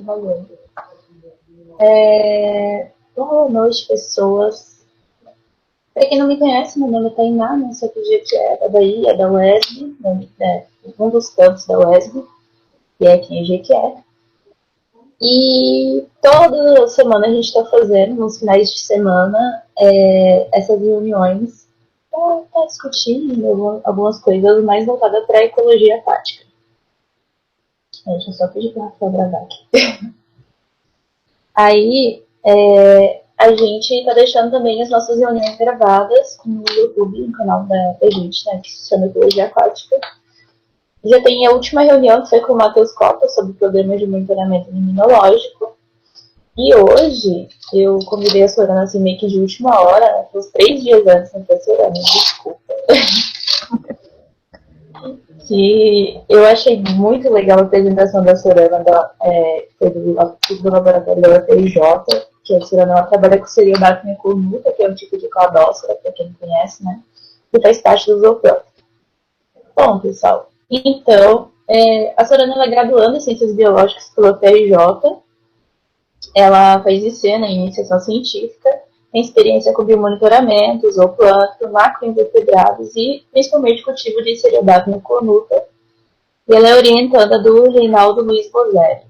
trabalhando. Boa noite, pessoas. Para quem não me conhece, meu nome é Tainá, né? Sou do Jequié, da Bahia, da UESB, um dos campos da UESB, que é aqui em Jequié. E toda semana a gente está fazendo, nos finais de semana, essas reuniões para discutir algumas coisas mais voltadas para a ecologia aquática. Deixa eu só pedir para o Rafael gravar aqui. Aí, a gente está deixando também as nossas reuniões gravadas no YouTube, no canal da gente, né, que se chama Ecologia Aquática. Já tem a última reunião que foi com o Matheus Copa sobre programas de monitoramento imunológico. E hoje eu convidei a Sorana assim meio que de última hora, né, uns 3 dias antes, não foi Sorana, desculpa. Que eu achei muito legal a apresentação da Sorana, do laboratório da UFRJ, que a Sorana ela trabalha com Seriodactylus cornuta, que é um tipo de cladócera, para quem não conhece, né? Que faz parte do zooplâncton. Bom, pessoal, então, a Sorana ela é graduanda em Ciências Biológicas pela UFRJ. Ela faz IC, né, iniciação científica, tem experiência com biomonitoramento, zooplâncton, macroinvertebrados e principalmente cultivo de Seriodactylus cornuta. E ela é orientada do Reinaldo Luiz Bozelli.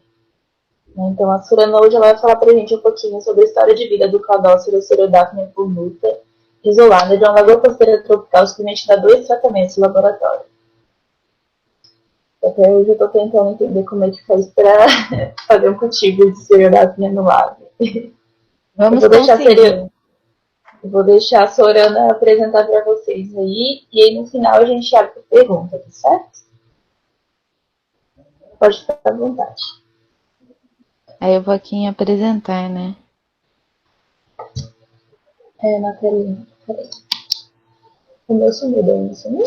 Então a Sorana hoje ela vai falar pra gente um pouquinho sobre a história de vida do Cladócero Seriodactylus cornuta, isolada de uma lagoa costeira tropical submetida a 2 tratamentos em laboratório. Até hoje eu estou tentando entender como é que faz para fazer um cultivo de Seriodactylus no lago. Vamos vou deixar a Sorana apresentar para vocês aí, e aí no final a gente abre para pergunta, tá certo? Pode ficar à vontade. Aí eu vou aqui apresentar, né? Na telinha. Peraí. O meu sumiu, daí não sumiu?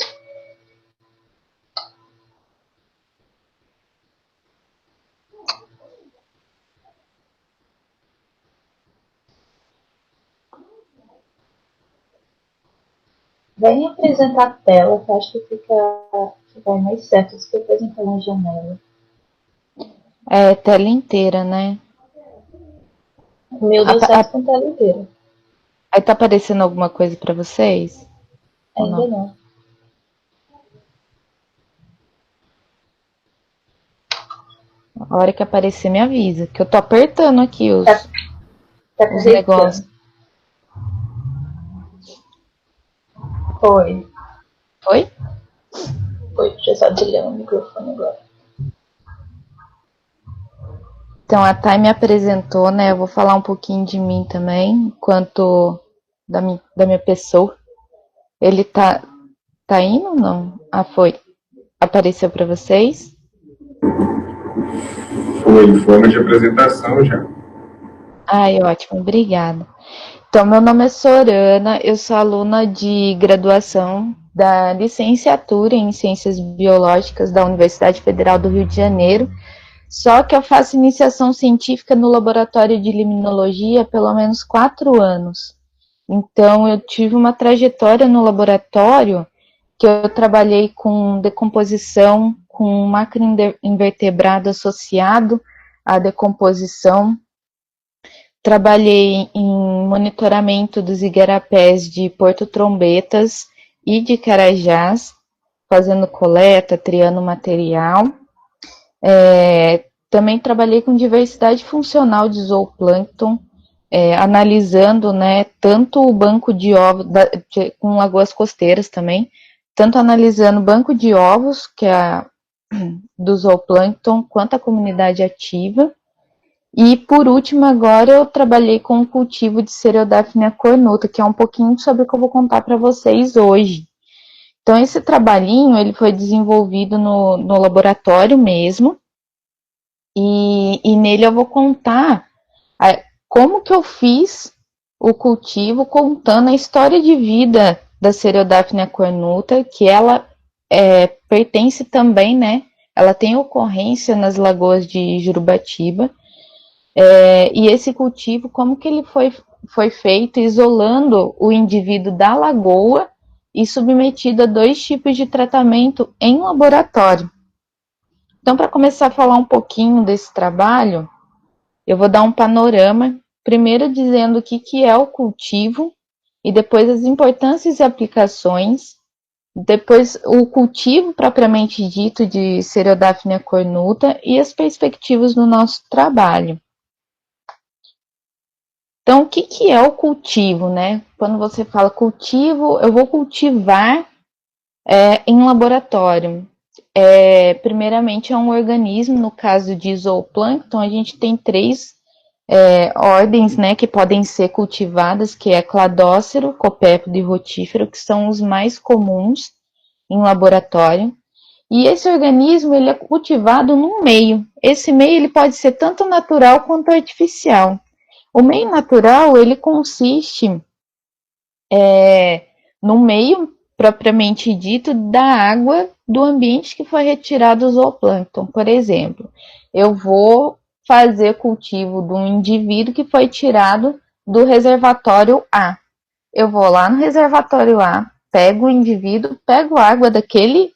Vem apresentar a tela, que eu acho que vai mais certo do que apresentar na janela. É tela inteira, né? O meu deu certo com tela inteira. Aí tá aparecendo alguma coisa pra vocês? Ainda não. A hora que aparecer me avisa, que eu tô apertando aqui os negócios. Foi. Foi? Foi, deixa eu só desligar o microfone agora. Então a Thay me apresentou, né? Eu vou falar um pouquinho de mim também, quanto da minha pessoa. Ele tá indo ou não? Ah, foi. Apareceu para vocês? Foi em forma de apresentação já. Ai, ótimo, obrigada. Então, meu nome é Sorana, eu sou aluna de graduação da licenciatura em Ciências Biológicas da Universidade Federal do Rio de Janeiro, só que eu faço iniciação científica no laboratório de limnologia há pelo menos 4 anos. Então, eu tive uma trajetória no laboratório que eu trabalhei com decomposição, com macroinvertebrado associado à decomposição. Trabalhei em monitoramento dos igarapés de Porto Trombetas e de Carajás, fazendo coleta, triando material. Também trabalhei com diversidade funcional de zooplâncton, analisando, né, tanto o banco de ovos, com lagoas costeiras também, tanto analisando o banco de ovos, que é do zooplâncton, quanto a comunidade ativa. E, por último, agora eu trabalhei com o cultivo de Seriodactylus cornuta, que é um pouquinho sobre o que eu vou contar para vocês hoje. Então, esse trabalhinho ele foi desenvolvido no laboratório mesmo, e nele eu vou contar como que eu fiz o cultivo, contando a história de vida da Seriodactylus cornuta, que ela pertence também, né? Ela tem ocorrência nas lagoas de Jurubatiba. E esse cultivo, como que ele foi feito, isolando o indivíduo da lagoa e submetido a 2 tipos de tratamento em laboratório. Então, para começar a falar um pouquinho desse trabalho, Eu vou dar um panorama, primeiro dizendo o que é o cultivo, e depois as importâncias e aplicações, depois o cultivo propriamente dito de Cereodaphnia cornuta e as perspectivas do nosso trabalho. Então, o que é o cultivo, né? Quando você fala cultivo, eu vou cultivar em laboratório. Primeiramente, é um organismo, no caso de zooplâncton, a gente tem três ordens, né, que podem ser cultivadas, que é cladócero, copépodo e rotífero, que são os mais comuns em laboratório. E esse organismo ele é cultivado num meio. Esse meio ele pode ser tanto natural quanto artificial. O meio natural ele consiste no meio propriamente dito da água do ambiente que foi retirado do zooplâncton. Por exemplo, eu vou fazer cultivo de um indivíduo que foi tirado do reservatório A. Eu vou lá no reservatório A, pego o indivíduo, pego a água daquele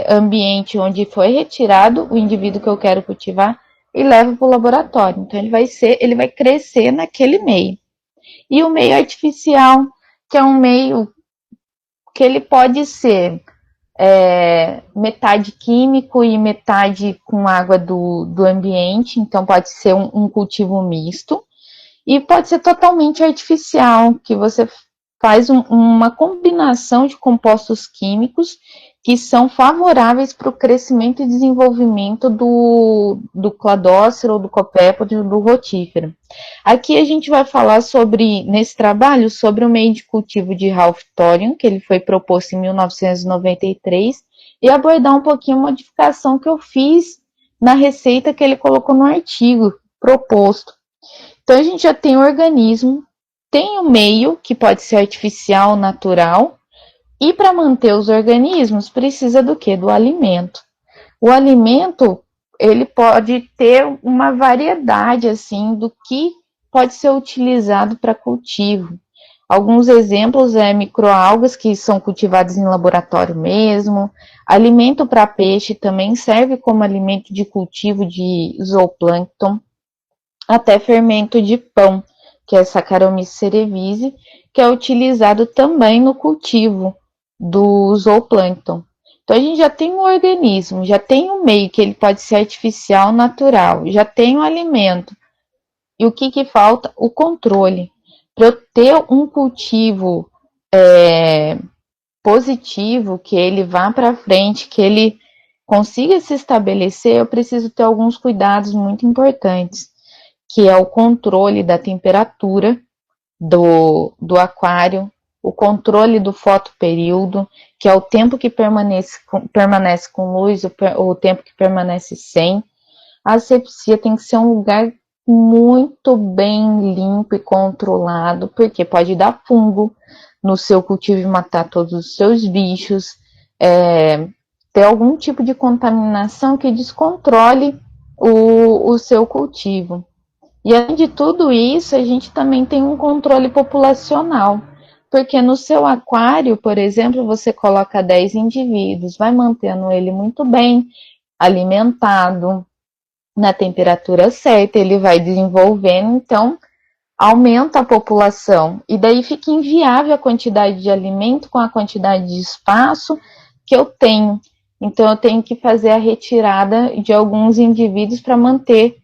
ambiente onde foi retirado o indivíduo que eu quero cultivar e levo para o laboratório. Então ele vai crescer naquele meio. E o meio artificial, que é um meio que ele pode ser metade químico e metade com água do ambiente, então pode ser um cultivo misto, e pode ser totalmente artificial, que você faz uma combinação de compostos químicos que são favoráveis para o crescimento e desenvolvimento do cladócero, do copépodo e do rotífero. Aqui a gente vai falar nesse trabalho, sobre o meio de cultivo de Ralph Thorian, que ele foi proposto em 1993, e abordar um pouquinho a modificação que eu fiz na receita que ele colocou no artigo proposto. Então a gente já tem o organismo, tem o meio, que pode ser artificial, natural, e para manter os organismos precisa do quê? Do alimento. O alimento, ele pode ter uma variedade assim do que pode ser utilizado para cultivo. Alguns exemplos microalgas que são cultivadas em laboratório mesmo. Alimento para peixe também serve como alimento de cultivo de zooplâncton. Até fermento de pão, que é Saccharomyces cerevisiae, que é utilizado também no cultivo do zooplâncton. Então a gente já tem um organismo, já tem um meio que ele pode ser artificial, natural, já tem o alimento. E o que falta? O controle. Para eu ter um cultivo positivo, que ele vá para frente, que ele consiga se estabelecer, eu preciso ter alguns cuidados muito importantes, que é o controle da temperatura do aquário, o controle do fotoperíodo, que é o tempo que permanece com luz, o tempo que permanece sem. A asepsia tem que ser um lugar muito bem limpo e controlado, porque pode dar fungo no seu cultivo e matar todos os seus bichos, ter algum tipo de contaminação que descontrole o seu cultivo. E além de tudo isso, a gente também tem um controle populacional, porque no seu aquário, por exemplo, você coloca 10 indivíduos, vai mantendo ele muito bem alimentado, na temperatura certa, ele vai desenvolvendo, então aumenta a população, e daí fica inviável a quantidade de alimento com a quantidade de espaço que eu tenho. Então eu tenho que fazer a retirada de alguns indivíduos para manter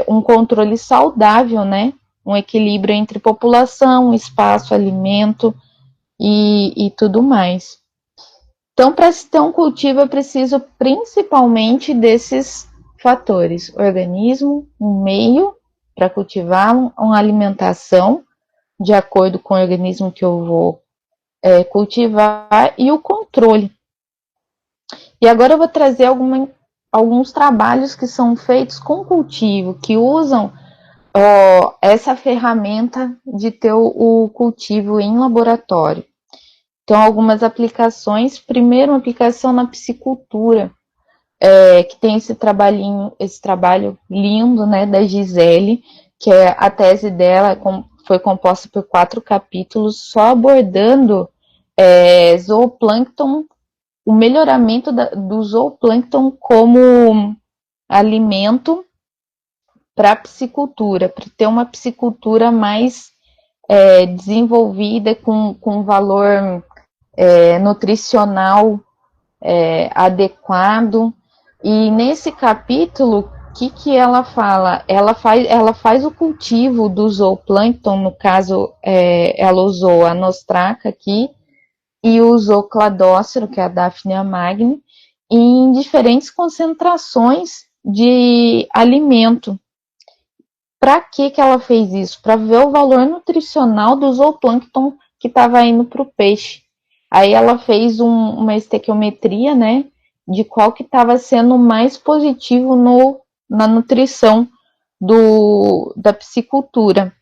um controle saudável, né? Um equilíbrio entre população, espaço, alimento e tudo mais. Então, para se ter um cultivo, eu preciso principalmente desses fatores: organismo, um meio para cultivar, uma alimentação de acordo com o organismo que eu vou cultivar e o controle. E agora eu vou trazer alguns trabalhos que são feitos com cultivo, que usam essa ferramenta de ter o cultivo em laboratório. Então, algumas aplicações. Primeiro, uma aplicação na piscicultura, que tem esse trabalho lindo, né, da Gisele, que a tese dela foi composta por 4 capítulos, só abordando zooplâncton, o melhoramento do zooplâncton como alimento para a piscicultura, para ter uma piscicultura mais desenvolvida, com valor nutricional adequado. E nesse capítulo, o que ela fala? Ela faz o cultivo do zooplâncton, no caso, ela usou a nostraca aqui e usou cladócero, que é a Daphnia magni, em diferentes concentrações de alimento. Para que ela fez isso? Para ver o valor nutricional do zooplâncton que estava indo para o peixe. Aí ela fez uma estequiometria, né, de qual que estava sendo mais positivo na nutrição da piscicultura.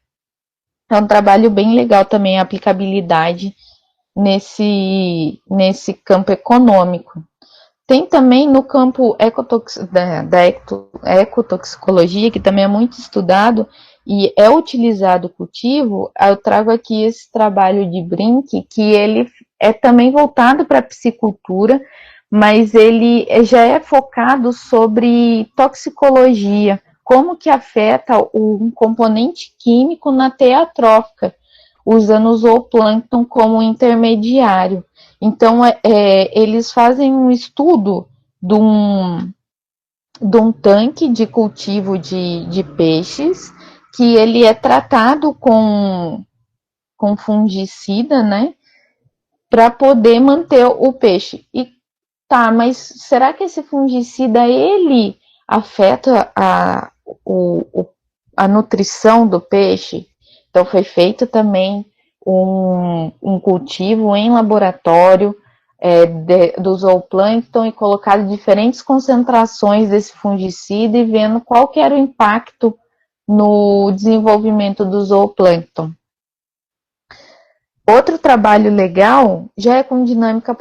É um trabalho bem legal também, a aplicabilidade nesse campo econômico. Tem também no campo da ecotoxicologia, que também é muito estudado e é utilizado o cultivo. Eu trago aqui esse trabalho de Brink, que ele é também voltado para a piscicultura, mas ele já é focado sobre toxicologia, como que afeta um componente químico na teia trófica, usando o zooplâncton como intermediário. Então, eles fazem um estudo de um tanque de cultivo de peixes, que ele é tratado com fungicida, né, para poder manter o peixe. E tá, mas será que esse fungicida, ele afeta a nutrição do peixe? Então, foi feito também um cultivo em laboratório do zooplâncton e colocado diferentes concentrações desse fungicida e vendo qual que era o impacto no desenvolvimento do zooplâncton. Outro trabalho legal já é com dinâmica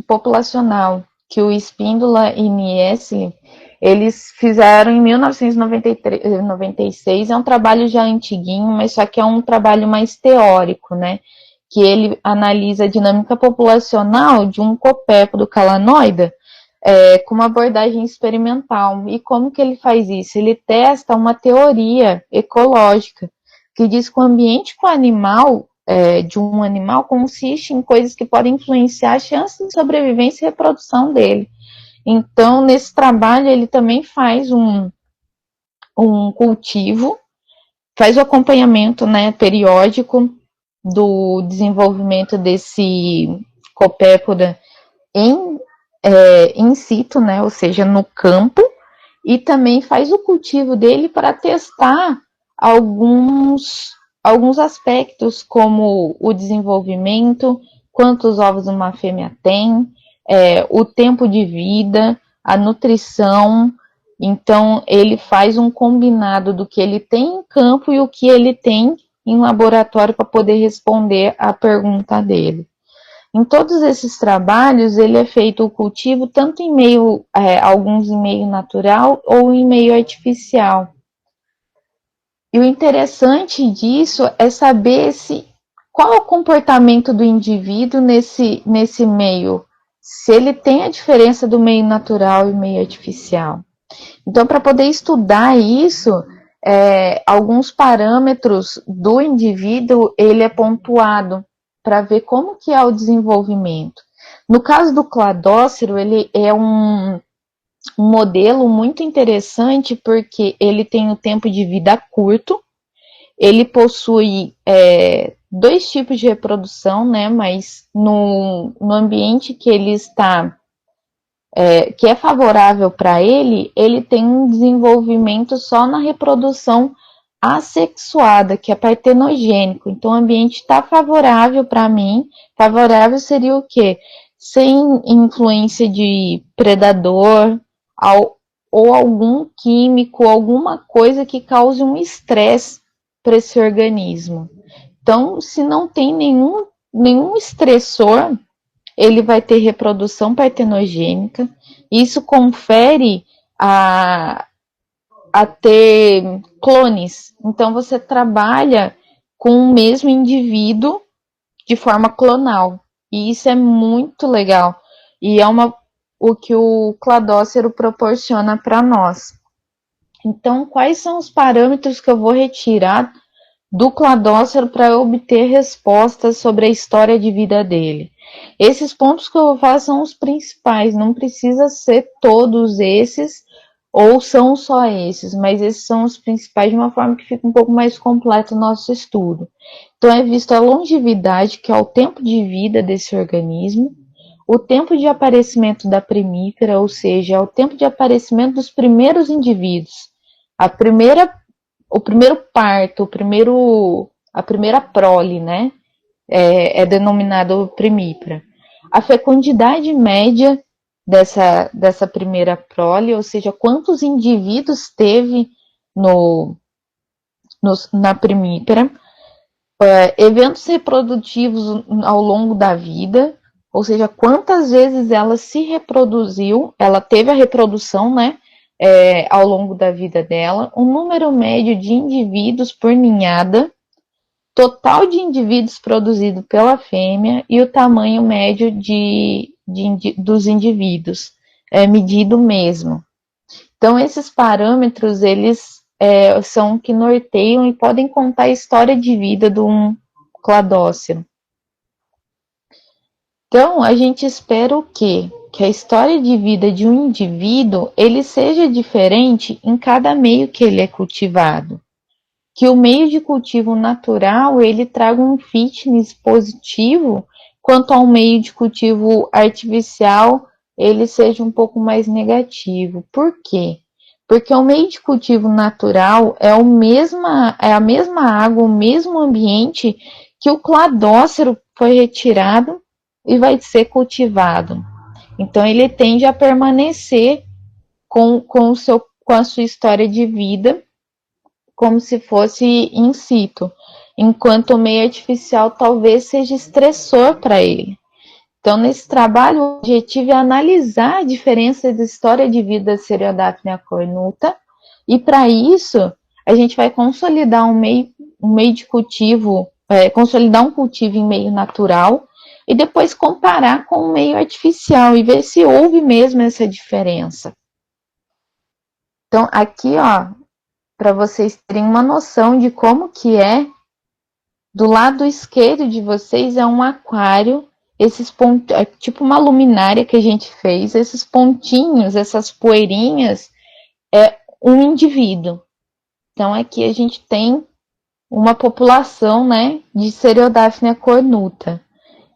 populacional, que o Espíndola e Niestle, eles fizeram em 1996, é um trabalho já antiguinho, mas só que é um trabalho mais teórico, né? Que ele analisa a dinâmica populacional de um copépodo calanoida com uma abordagem experimental. E como que ele faz isso? Ele testa uma teoria ecológica, que diz que o ambiente com o animal de um animal consiste em coisas que podem influenciar a chance de sobrevivência e reprodução dele. Então, nesse trabalho, ele também faz um cultivo, faz o acompanhamento, né, periódico do desenvolvimento desse copépoda in situ, né, ou seja, no campo, e também faz o cultivo dele para testar alguns aspectos, como o desenvolvimento, quantos ovos uma fêmea tem, o tempo de vida, a nutrição. Então, ele faz um combinado do que ele tem em campo e o que ele tem em laboratório para poder responder à pergunta dele. Em todos esses trabalhos, ele é feito o cultivo tanto em meio, alguns em meio natural ou em meio artificial. E o interessante disso é saber qual é o comportamento do indivíduo nesse meio, se ele tem a diferença do meio natural e meio artificial. Então, para poder estudar isso, alguns parâmetros do indivíduo, ele é pontuado para ver como que é o desenvolvimento. No caso do cladócero, ele é um modelo muito interessante porque ele tem um tempo de vida curto, ele possui dois tipos de reprodução, né? Mas no ambiente que ele está, que é favorável para ele, ele tem um desenvolvimento só na reprodução assexuada, que é partenogênico. Então, o ambiente está favorável para mim. Favorável seria o quê? Sem influência de predador ou algum químico, alguma coisa que cause um estresse para esse organismo. Então, se não tem nenhum estressor, ele vai ter reprodução partenogênica. Isso confere a ter clones. Então, você trabalha com o mesmo indivíduo de forma clonal. E isso é muito legal. E é o que o cladócero proporciona para nós. Então, quais são os parâmetros que eu vou retirar do cladócero para obter respostas sobre a história de vida dele? Esses pontos que eu vou falar são os principais, não precisa ser todos esses ou são só esses, mas esses são os principais de uma forma que fica um pouco mais completo o nosso estudo. Então é visto a longevidade, que é o tempo de vida desse organismo, o tempo de aparecimento da primífera, ou seja, é o tempo de aparecimento dos primeiros indivíduos, o primeiro parto, a primeira prole, né? É denominado primípara. A fecundidade média dessa primeira prole, ou seja, quantos indivíduos teve na primípara, eventos reprodutivos ao longo da vida, ou seja, quantas vezes ela se reproduziu, ela teve a reprodução, né, ao longo da vida dela, o número médio de indivíduos por ninhada, total de indivíduos produzido pela fêmea e o tamanho médio dos indivíduos, medido mesmo. Então, esses parâmetros, eles são que norteiam e podem contar a história de vida de um cladócero. Então, a gente espera o quê? Que a história de vida de um indivíduo, ele seja diferente em cada meio que ele é cultivado. Que o meio de cultivo natural, ele traga um fitness positivo, quanto ao meio de cultivo artificial, ele seja um pouco mais negativo. Por quê? Porque o meio de cultivo natural é a mesma água, o mesmo ambiente que o cladócero foi retirado e vai ser cultivado. Então, ele tende a permanecer com a sua história de vida como se fosse in situ, enquanto o meio artificial talvez seja estressor para ele. Então, nesse trabalho, o objetivo é analisar a diferença da história de vida da Seriodaphnea cornuta, e para isso, a gente vai consolidar um meio de cultivo, consolidar um cultivo em meio natural, e depois comparar com o meio artificial e ver se houve mesmo essa diferença. Então, aqui, ó, para vocês terem uma noção de como que é, do lado esquerdo de vocês é um aquário, esses pontos, é tipo uma luminária que a gente fez, esses pontinhos, essas poeirinhas, é um indivíduo. Então aqui a gente tem uma população, né, de Seriodaphnea cornuta.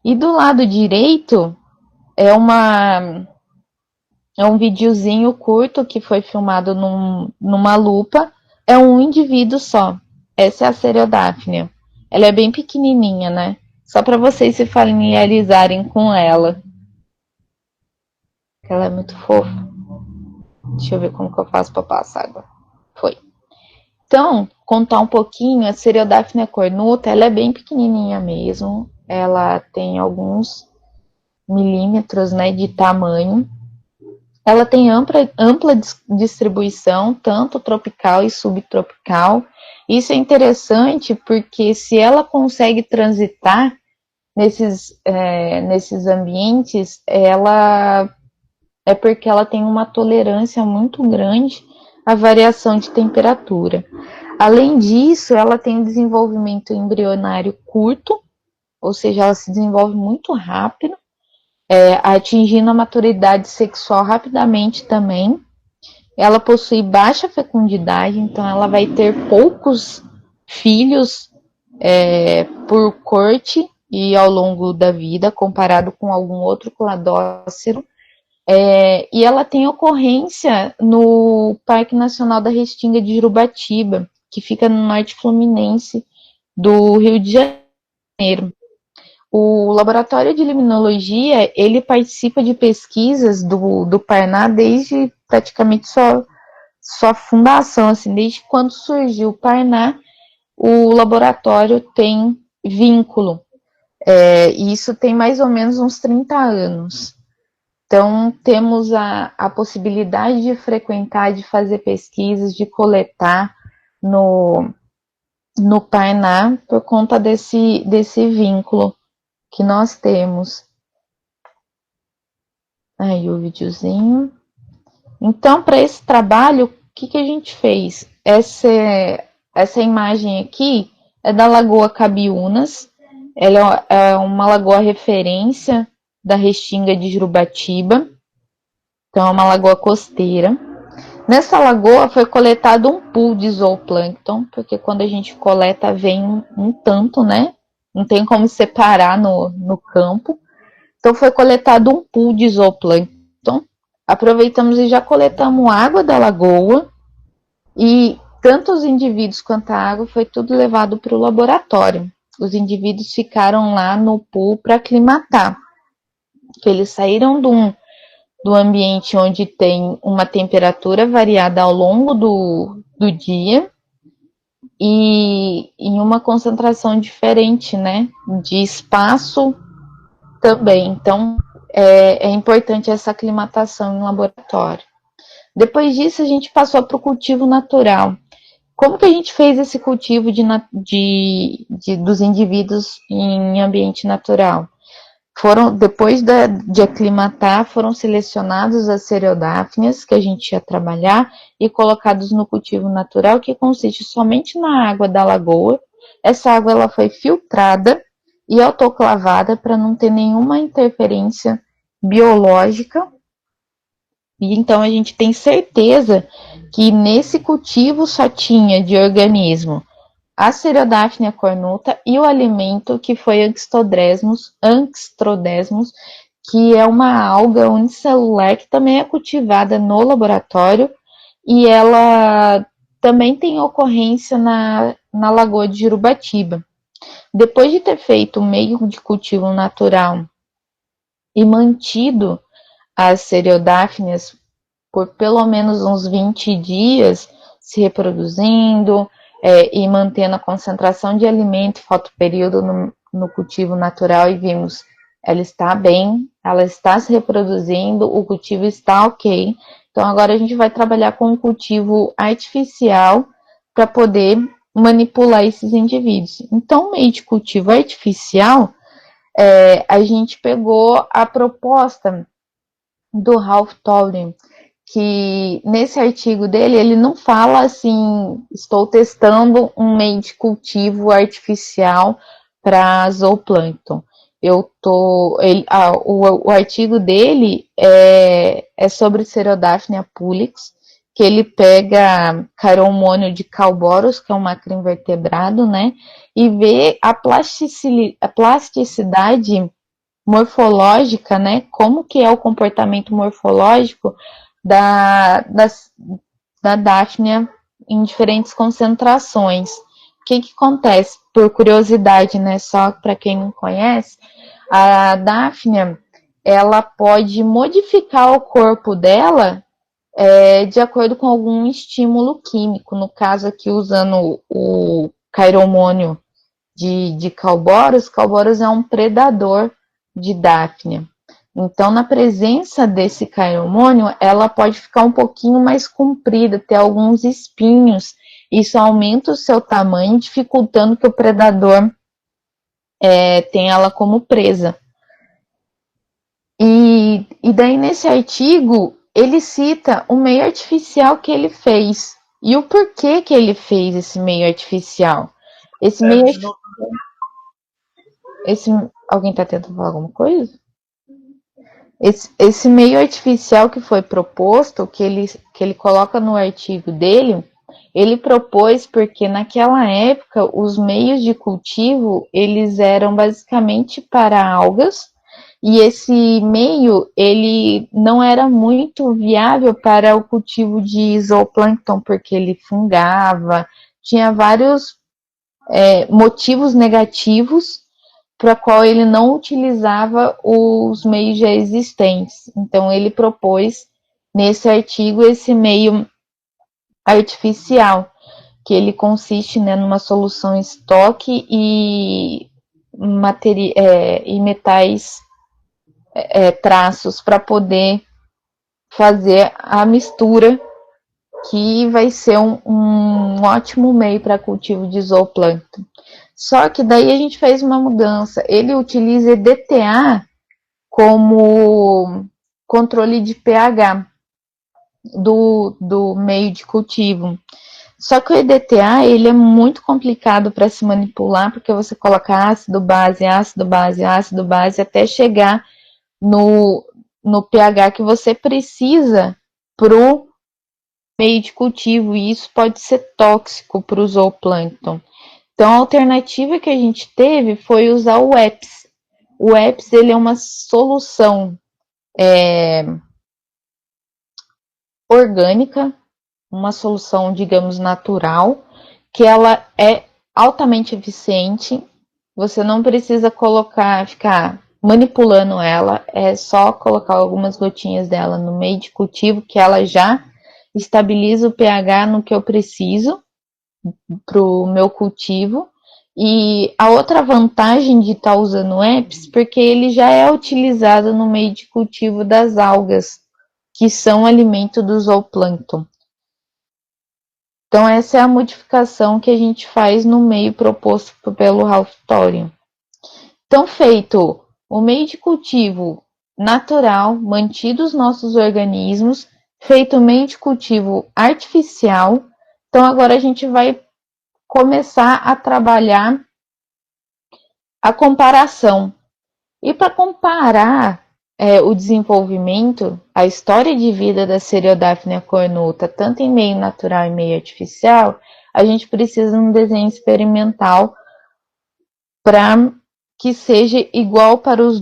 E do lado direito é um videozinho curto que foi filmado numa lupa, é um indivíduo só. Essa é a Seriodaphnea. Ela é bem pequenininha, né? Só para vocês se familiarizarem com ela. Ela é muito fofa. Deixa eu ver como que eu faço para passar agora. Foi. Então, contar um pouquinho, a Seriodaphnea cornuta, ela é bem pequenininha mesmo. Ela tem alguns milímetros, né, de tamanho. Ela tem ampla distribuição, tanto tropical e subtropical. Isso é interessante porque se ela consegue transitar nesses ambientes, ela é porque ela tem uma tolerância muito grande à variação de temperatura. Além disso, ela tem um desenvolvimento embrionário curto, ou seja, ela se desenvolve muito rápido, atingindo a maturidade sexual rapidamente também. Ela possui baixa fecundidade, então ela vai ter poucos filhos por corte e ao longo da vida, comparado com algum outro cladócero. E ela tem ocorrência no Parque Nacional da Restinga de Jurubatiba, que fica no norte fluminense do Rio de Janeiro. O laboratório de limnologia, ele participa de pesquisas do Paraná desde praticamente sua fundação, assim, desde quando surgiu o Paraná, o laboratório tem vínculo. E isso tem mais ou menos uns 30 anos. Então, temos a possibilidade de frequentar, de fazer pesquisas, de coletar no Paraná por conta desse vínculo que nós temos. Aí o videozinho. Então, para esse trabalho, que a gente fez? Essa imagem aqui é da Lagoa Cabiúnas. Ela é uma lagoa referência da Restinga de Jurubatiba. Então, é uma lagoa costeira. Nessa lagoa foi coletado um pool de zooplâncton, porque quando a gente coleta vem um tanto, né? Não tem como separar no campo. Então foi coletado um pool de zooplâncton. Aproveitamos e já coletamos água da lagoa. E tanto os indivíduos quanto a água foi tudo levado para o laboratório. Os indivíduos ficaram lá no pool para aclimatar. Eles saíram do ambiente onde tem uma temperatura variada ao longo do dia e em uma concentração diferente, né, de espaço também. Então, é importante essa aclimatação em laboratório. Depois disso, a gente passou para o cultivo natural. Como que a gente fez esse cultivo dos indivíduos em ambiente natural? Depois de aclimatar, foram selecionados as cereodáfnias que a gente ia trabalhar e colocados no cultivo natural, que consiste somente na água da lagoa. Essa água ela foi filtrada e autoclavada para não ter nenhuma interferência biológica. E então a gente tem certeza que nesse cultivo só tinha de organismo a Cereodaphnia cornuta e o alimento que foi Angstrodesmus, que é uma alga unicelular que também é cultivada no laboratório e ela também tem ocorrência na Lagoa de Jurubatiba. Depois de ter feito o meio de cultivo natural e mantido as Cereodaphnias por pelo menos uns 20 dias se reproduzindo e mantendo a concentração de alimento e fotoperíodo no cultivo natural, e vimos, ela está bem, ela está se reproduzindo, o cultivo está ok. Então agora a gente vai trabalhar com um cultivo artificial para poder manipular esses indivíduos. Então, o meio de cultivo artificial, a gente pegou a proposta do Ralph Taurin, que nesse artigo dele, ele não fala assim, estou testando um meio de cultivo artificial para zooplâncton. O artigo dele é sobre Cereodaphnia pulex, que ele pega caromônio de Calborus, que é um macroinvertebrado, né, e vê a plasticidade morfológica, né, como que é o comportamento morfológico da Daphnia em diferentes concentrações. O que acontece? Por curiosidade, né, só para quem não conhece, a Daphnia, ela pode modificar o corpo dela de acordo com algum estímulo químico. No caso aqui, usando o cairomônio de Calborus, Calborus é um predador de Daphnia. Então, na presença desse cairomônio, ela pode ficar um pouquinho mais comprida, ter alguns espinhos. Isso aumenta o seu tamanho, dificultando que o predador tenha ela como presa. E daí, nesse artigo, ele cita o meio artificial que ele fez. E o porquê que ele fez esse meio artificial. Esse meio artificial... Alguém está tentando falar alguma coisa? Esse meio artificial que foi proposto, que ele coloca no artigo dele, ele propôs porque naquela época os meios de cultivo eles eram basicamente para algas, e esse meio ele não era muito viável para o cultivo de zooplâncton, porque ele fungava, tinha vários motivos negativos para qual ele não utilizava os meios já existentes. Então, ele propôs nesse artigo esse meio artificial, que ele consiste, né, numa solução estoque e metais traços para poder fazer a mistura, que vai ser um ótimo meio para cultivo de zooplâncton. Só que daí a gente fez uma mudança. Ele utiliza EDTA como controle de pH. do meio de cultivo. Só que o EDTA, ele é muito complicado para se manipular, porque você coloca ácido, base, ácido, base, ácido, base, até chegar no, no pH que você precisa para o meio de cultivo, e isso pode ser tóxico para o zooplâncton. Então, a alternativa que a gente teve foi usar o EPS. O EPS, ele é uma solução orgânica, uma solução, digamos, natural, que ela é altamente eficiente. Você não precisa ficar manipulando ela, é só colocar algumas gotinhas dela no meio de cultivo, que ela já estabiliza o pH no que eu preciso para o meu cultivo. E a outra vantagem de estar usando o EPS, porque ele já é utilizado no meio de cultivo das algas, que são alimento do zooplâncton. Então, essa é a modificação que a gente faz no meio proposto pelo Ralph Thorin. Então, feito o meio de cultivo natural, mantido os nossos organismos, feito o meio de cultivo artificial, então agora a gente vai começar a trabalhar a comparação. E para comparar o desenvolvimento, a história de vida da Seriodaphnea cornuta, tanto em meio natural e meio artificial, a gente precisa de um desenho experimental para que seja igual para os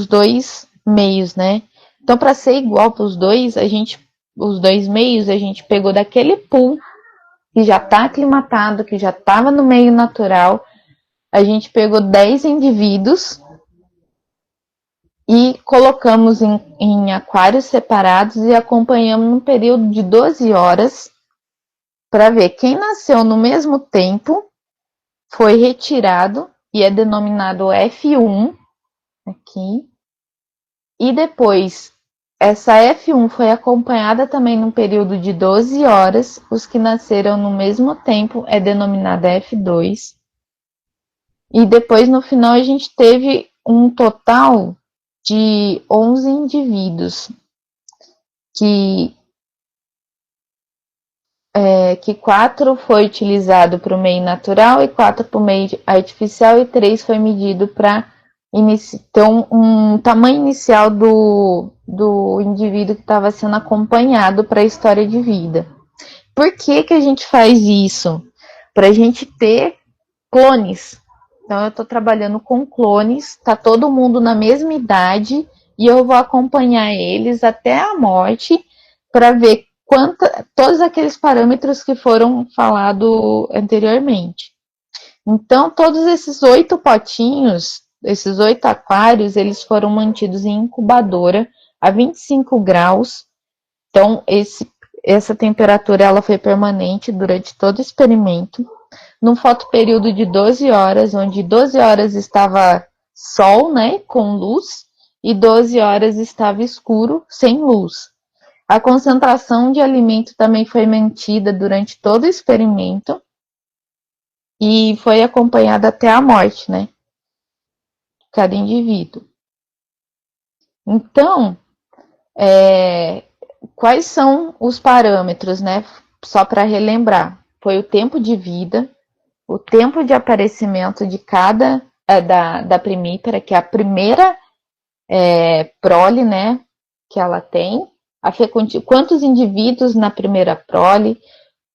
dois meios, né? Então, para ser igual para os dois meios, a gente pegou daquele pool que já está aclimatado, que já estava no meio natural, a gente pegou 10 indivíduos e colocamos em aquários separados e acompanhamos num período de 12 horas para ver quem nasceu no mesmo tempo, foi retirado e é denominado F1 aqui. E depois, essa F1 foi acompanhada também num período de 12 horas. Os que nasceram no mesmo tempo é denominada F2. E depois, no final, a gente teve um total de 11 indivíduos, que 4 foi utilizado para o meio natural e 4 para o meio artificial e 3 foi medido para ter um tamanho inicial do indivíduo que estava sendo acompanhado para a história de vida. Por que a gente faz isso? Para a gente ter clones. Então, eu estou trabalhando com clones, está todo mundo na mesma idade e eu vou acompanhar eles até a morte para ver todos aqueles parâmetros que foram falados anteriormente. Então, todos esses 8 potinhos, esses 8 aquários, eles foram mantidos em incubadora a 25 graus. Então, essa temperatura ela foi permanente durante todo o experimento. Num fotoperíodo de 12 horas, onde 12 horas estava sol, né, com luz, e 12 horas estava escuro, sem luz. A concentração de alimento também foi mantida durante todo o experimento e foi acompanhada até a morte, né? Cada indivíduo. Então, quais são os parâmetros, né? Só para relembrar, foi o tempo de vida, o tempo de aparecimento de cada da primípara, que é a primeira prole, né? Que ela tem, quantos indivíduos na primeira prole,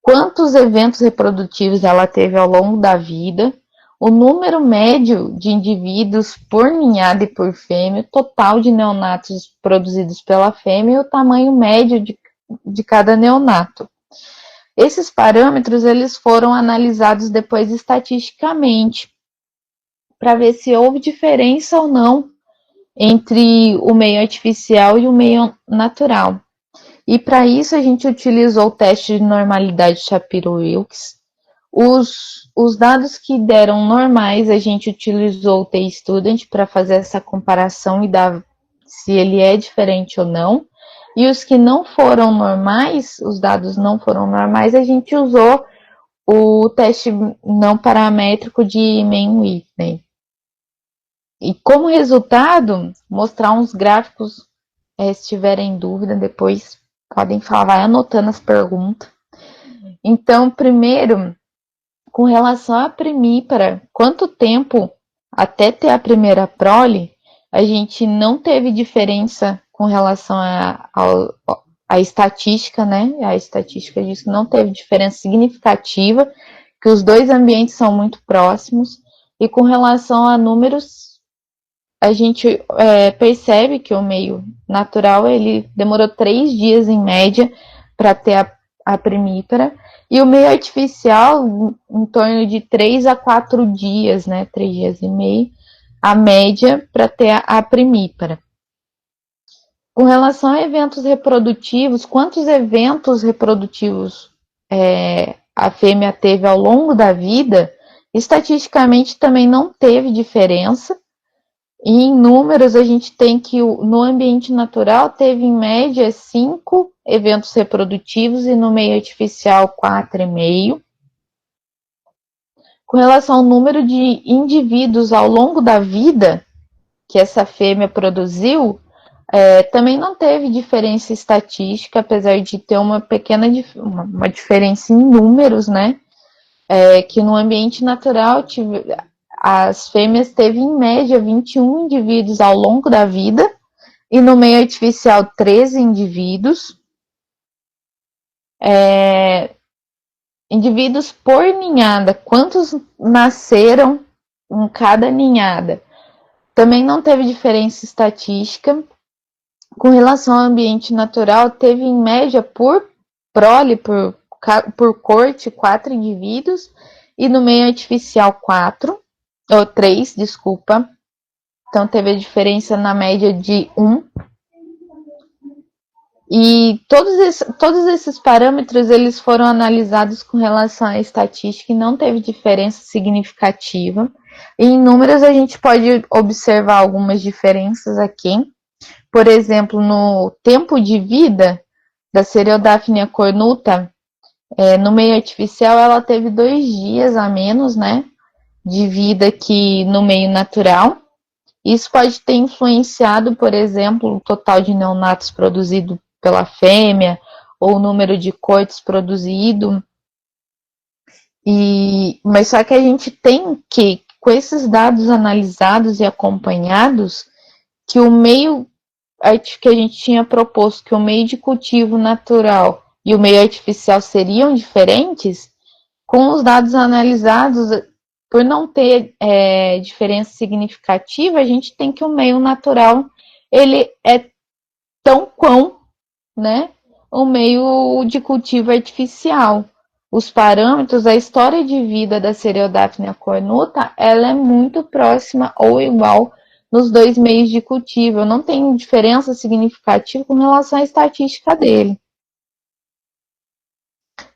quantos eventos reprodutivos ela teve ao longo da vida, o número médio de indivíduos por ninhada e por fêmea, o total de neonatos produzidos pela fêmea e o tamanho médio de cada neonato. Esses parâmetros eles foram analisados depois estatisticamente para ver se houve diferença ou não entre o meio artificial e o meio natural. E para isso a gente utilizou o teste de normalidade Shapiro-Wilks. Os dados que deram normais, a gente utilizou o T-Student para fazer essa comparação e dar se ele é diferente ou não. E os que não foram normais, os dados não foram normais, a gente usou o teste não paramétrico de Mann-Whitney. E como resultado, mostrar uns gráficos, se tiverem dúvida, depois podem falar, vai anotando as perguntas. Então, primeiro, com relação à primípara, quanto tempo até ter a primeira prole, a gente não teve diferença com relação à estatística, né? A estatística diz que não teve diferença significativa, que os dois ambientes são muito próximos, e com relação a números, a gente percebe que o meio natural ele demorou 3 dias em média para ter a primípara, e o meio artificial em torno de 3 a 4 dias, né? 3 dias e meio, a média para ter a primípara. Com relação a eventos reprodutivos, quantos eventos reprodutivos a fêmea teve ao longo da vida, estatisticamente também não teve diferença. E em números, a gente tem que no ambiente natural teve em média 5 eventos reprodutivos e no meio artificial 4,5. Com relação ao número de indivíduos ao longo da vida que essa fêmea produziu, também não teve diferença estatística, apesar de ter uma pequena uma diferença em números, né? Que no ambiente natural as fêmeas teve em média 21 indivíduos ao longo da vida e no meio artificial 13 indivíduos. Indivíduos por ninhada, quantos nasceram em cada ninhada? Também não teve diferença estatística. Com relação ao ambiente natural, teve em média por prole, por corte, 4 indivíduos, e no meio artificial 3, desculpa. Então teve a diferença na média de 1. E todos esses parâmetros eles foram analisados com relação à estatística e não teve diferença significativa. E em números a gente pode observar algumas diferenças aqui. Por exemplo, no tempo de vida da Cereodaphnia cornuta, no meio artificial ela teve 2 dias a menos, né, de vida que no meio natural. Isso pode ter influenciado, por exemplo, o total de neonatos produzido pela fêmea ou o número de coitos produzido. Mas só que a gente tem que, com esses dados analisados e acompanhados, que o meio que a gente tinha proposto, que o meio de cultivo natural e o meio artificial seriam diferentes, com os dados analisados, por não ter diferença significativa, a gente tem que o meio natural ele é tão quão, né, o meio de cultivo artificial. Os parâmetros, a história de vida da Cereodaphnia cornuta, ela é muito próxima ou igual nos dois meios de cultivo. Não tem diferença significativa com relação à estatística dele.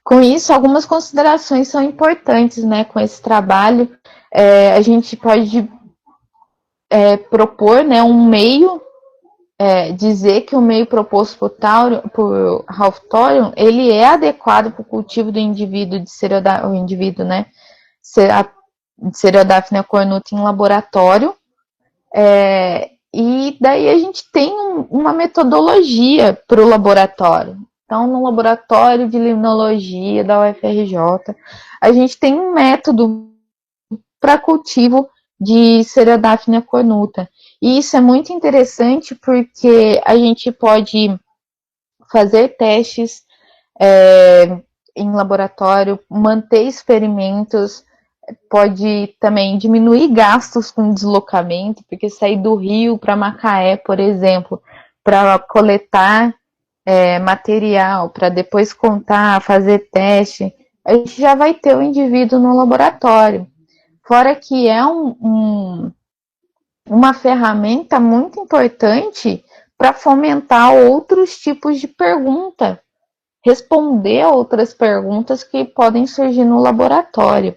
Com isso, algumas considerações são importantes, né, com esse trabalho. A gente pode propor, né, um meio, dizer que o meio proposto por Ralph Thorium, ele é adequado para o cultivo do indivíduo de Cereodaphnia cornuta em laboratório. E daí a gente tem uma metodologia para o laboratório. Então, no laboratório de limnologia da UFRJ, a gente tem um método para cultivo de Cereodaphnia cornuta. E isso é muito interessante porque a gente pode fazer testes em laboratório, manter experimentos, pode também diminuir gastos com deslocamento, porque sair do Rio para Macaé, por exemplo, para coletar material, para depois contar, fazer teste, a gente já vai ter o indivíduo no laboratório. Fora que é uma ferramenta muito importante para fomentar outros tipos de pergunta, responder a outras perguntas que podem surgir no laboratório.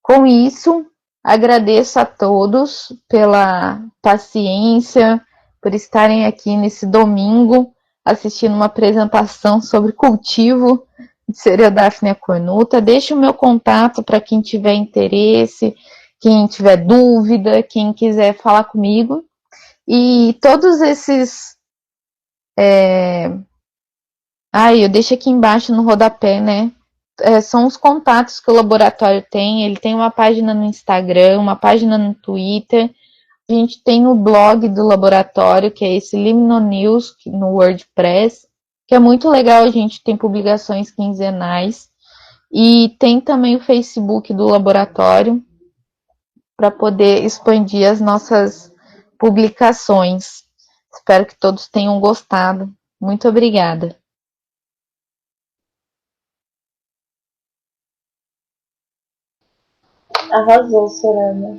Com isso, agradeço a todos pela paciência, por estarem aqui nesse domingo assistindo uma apresentação sobre cultivo de Cereodaphnia cornuta. Deixo o meu contato para quem tiver interesse, quem tiver dúvida, quem quiser falar comigo. E todos esses Eu deixo aqui embaixo no rodapé, né? São os contatos que o laboratório tem. Ele tem uma página no Instagram, uma página no Twitter. A gente tem o blog do laboratório, que é esse Limno News, no WordPress, que é muito legal. A gente tem publicações quinzenais. E tem também o Facebook do laboratório, para poder expandir as nossas publicações. Espero que todos tenham gostado. Muito obrigada. Arrasou, Sorana.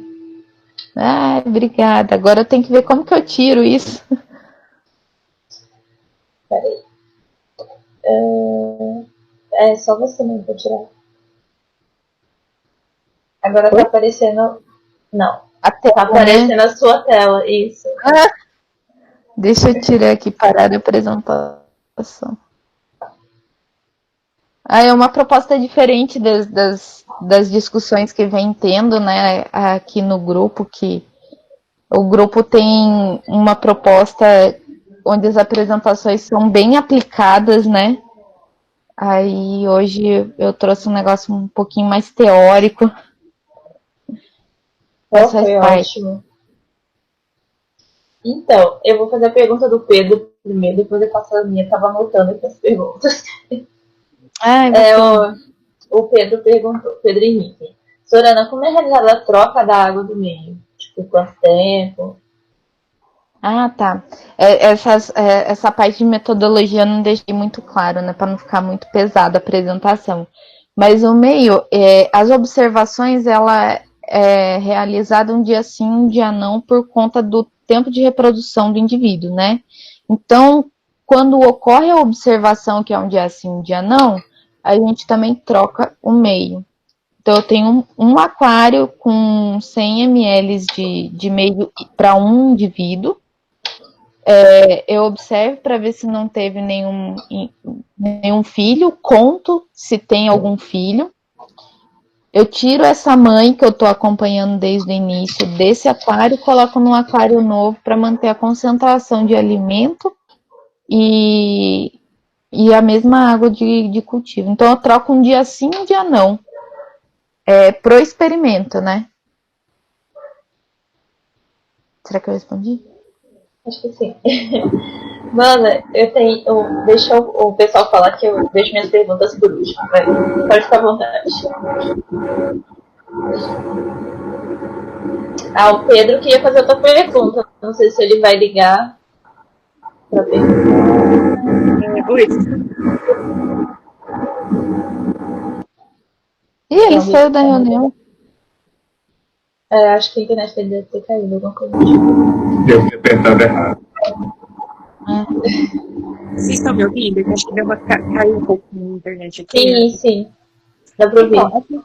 Obrigada. Agora eu tenho que ver como que eu tiro isso. Peraí. É só você mesmo pra tirar. Agora tá aparecendo. Não. Até Tá aparecendo a sua tela, isso. Deixa eu tirar aqui, parar a apresentação. É uma proposta diferente das discussões que vem tendo, né, aqui no grupo, que o grupo tem uma proposta onde as apresentações são bem aplicadas, né? Aí hoje eu trouxe um negócio um pouquinho mais teórico. Foi ótimo. Então, eu vou fazer a pergunta do Pedro primeiro, depois eu faço a minha. Tava anotando aqui as perguntas. O Pedro perguntou, Pedro Henrique. Sorana, como é realizada a troca da água do meio? Tipo, quanto tempo? Tá. Essa parte de metodologia eu não deixei muito claro, né? Para não ficar muito pesada a apresentação. Mas o meio, as observações, ela é realizada um dia sim, um dia não, por conta do tempo de reprodução do indivíduo, né? Então, quando ocorre a observação, que é um dia sim, um dia não, a gente também troca o meio. Então, eu tenho um aquário com 100 ml de meio para um indivíduo. Eu observo para ver se não teve nenhum filho, conto se tem algum filho. Eu tiro essa mãe que eu estou acompanhando desde o início desse aquário e coloco num aquário novo para manter a concentração de alimento e a mesma água de cultivo. Então eu troco um dia sim, um dia não. Pro experimento, né? Será que eu respondi? Acho que sim. Mana, deixa o pessoal falar que eu deixo minhas perguntas por último. Pode ficar à vontade. O Pedro queria fazer outra pergunta. Não sei se ele vai ligar pra perguntar. Oi. Ele saiu da reunião. Acho que a internet dele deve ter caído, alguma coisa assim. Deve ter apertado errado. Vocês estão me ouvindo? Eu acho que deu uma caiu um pouco na internet aqui. Sim. Dá pra ouvir. Então,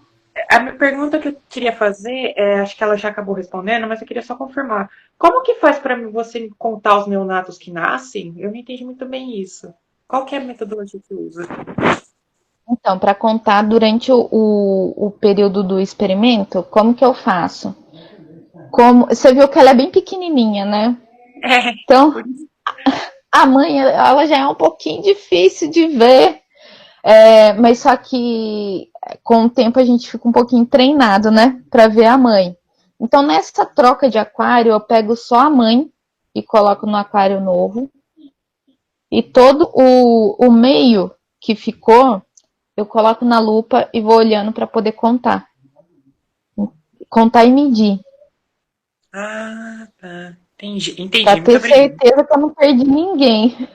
a minha pergunta que eu queria fazer, acho que ela já acabou respondendo, mas eu queria só confirmar. Como que faz para você contar os neonatos que nascem? Eu não entendi muito bem isso. Qual que é a metodologia que usa? Então, para contar durante o período do experimento, como que eu faço? Você viu que ela é bem pequenininha, né? Então, a mãe, ela já é um pouquinho difícil de ver, mas só que com o tempo a gente fica um pouquinho treinado, né? Para ver a mãe. Então, nessa troca de aquário, eu pego só a mãe e coloco no aquário novo. E todo o meio que ficou, eu coloco na lupa e vou olhando para poder contar. Contar e medir. Tá. Entendi. Para ter certeza que eu não perdi ninguém.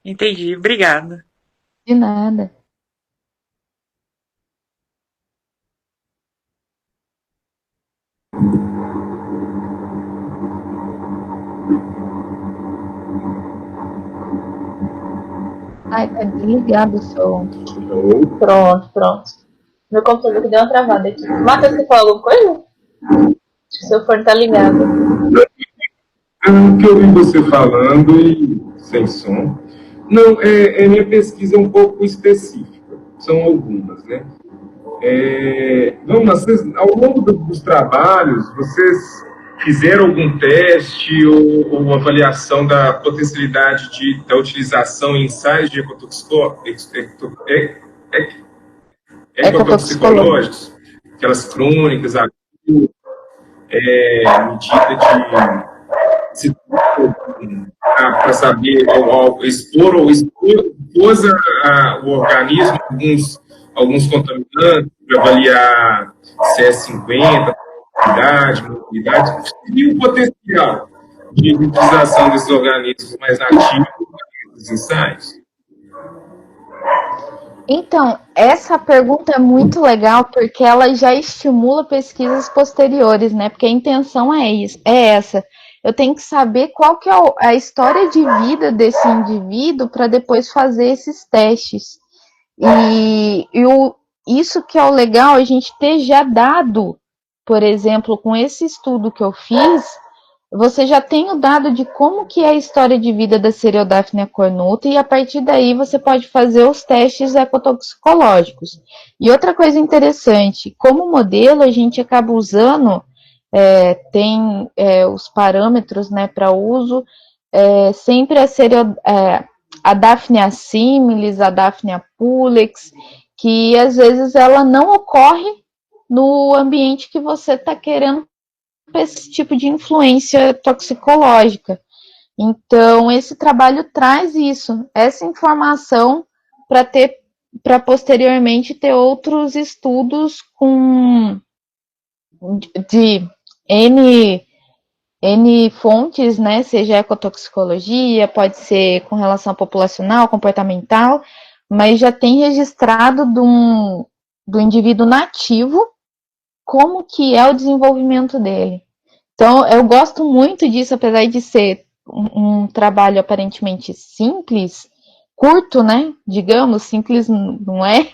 Entendi, obrigada. De nada. Tá desligado o som. Pronto. Meu computador que deu uma travada aqui. Matheus, você falou alguma coisa? Acho que seu fone tá ligado. O que eu ouvi você falando e sem som. Não, minha pesquisa é um pouco específica. São algumas, né? Vamos lá, ao longo dos trabalhos, vocês fizeram algum teste ou avaliação da potencialidade da utilização em ensaios de Ecotoxicologia. ecotoxicológicos, aquelas crônicas, medida de para saber expôs o organismo alguns contaminantes, para avaliar CS50, mobilidade, e o potencial de utilização desses organismos mais nativos nesses ensaios? Então, essa pergunta é muito legal porque ela já estimula pesquisas posteriores, né? Porque a intenção é essa. Eu tenho que saber qual que é a história de vida desse indivíduo para depois fazer esses testes. Isso que é o legal, a gente ter já dado, por exemplo, com esse estudo que eu fiz, você já tem o dado de como que é a história de vida da Cereodaphnia cornuta e a partir daí você pode fazer os testes ecotoxicológicos. E outra coisa interessante, como modelo a gente acaba usando, tem os parâmetros, né, para uso, sempre a Daphnia similis, a Daphnia pulex, que às vezes ela não ocorre no ambiente que você está querendo esse tipo de influência toxicológica. Então, esse trabalho traz isso, essa informação para posteriormente ter outros estudos de N fontes, né? Seja ecotoxicologia, pode ser com relação populacional, comportamental, mas já tem registrado do indivíduo nativo como que é o desenvolvimento dele. Então, eu gosto muito disso, apesar de ser um trabalho aparentemente simples, curto, né? Digamos, simples não é,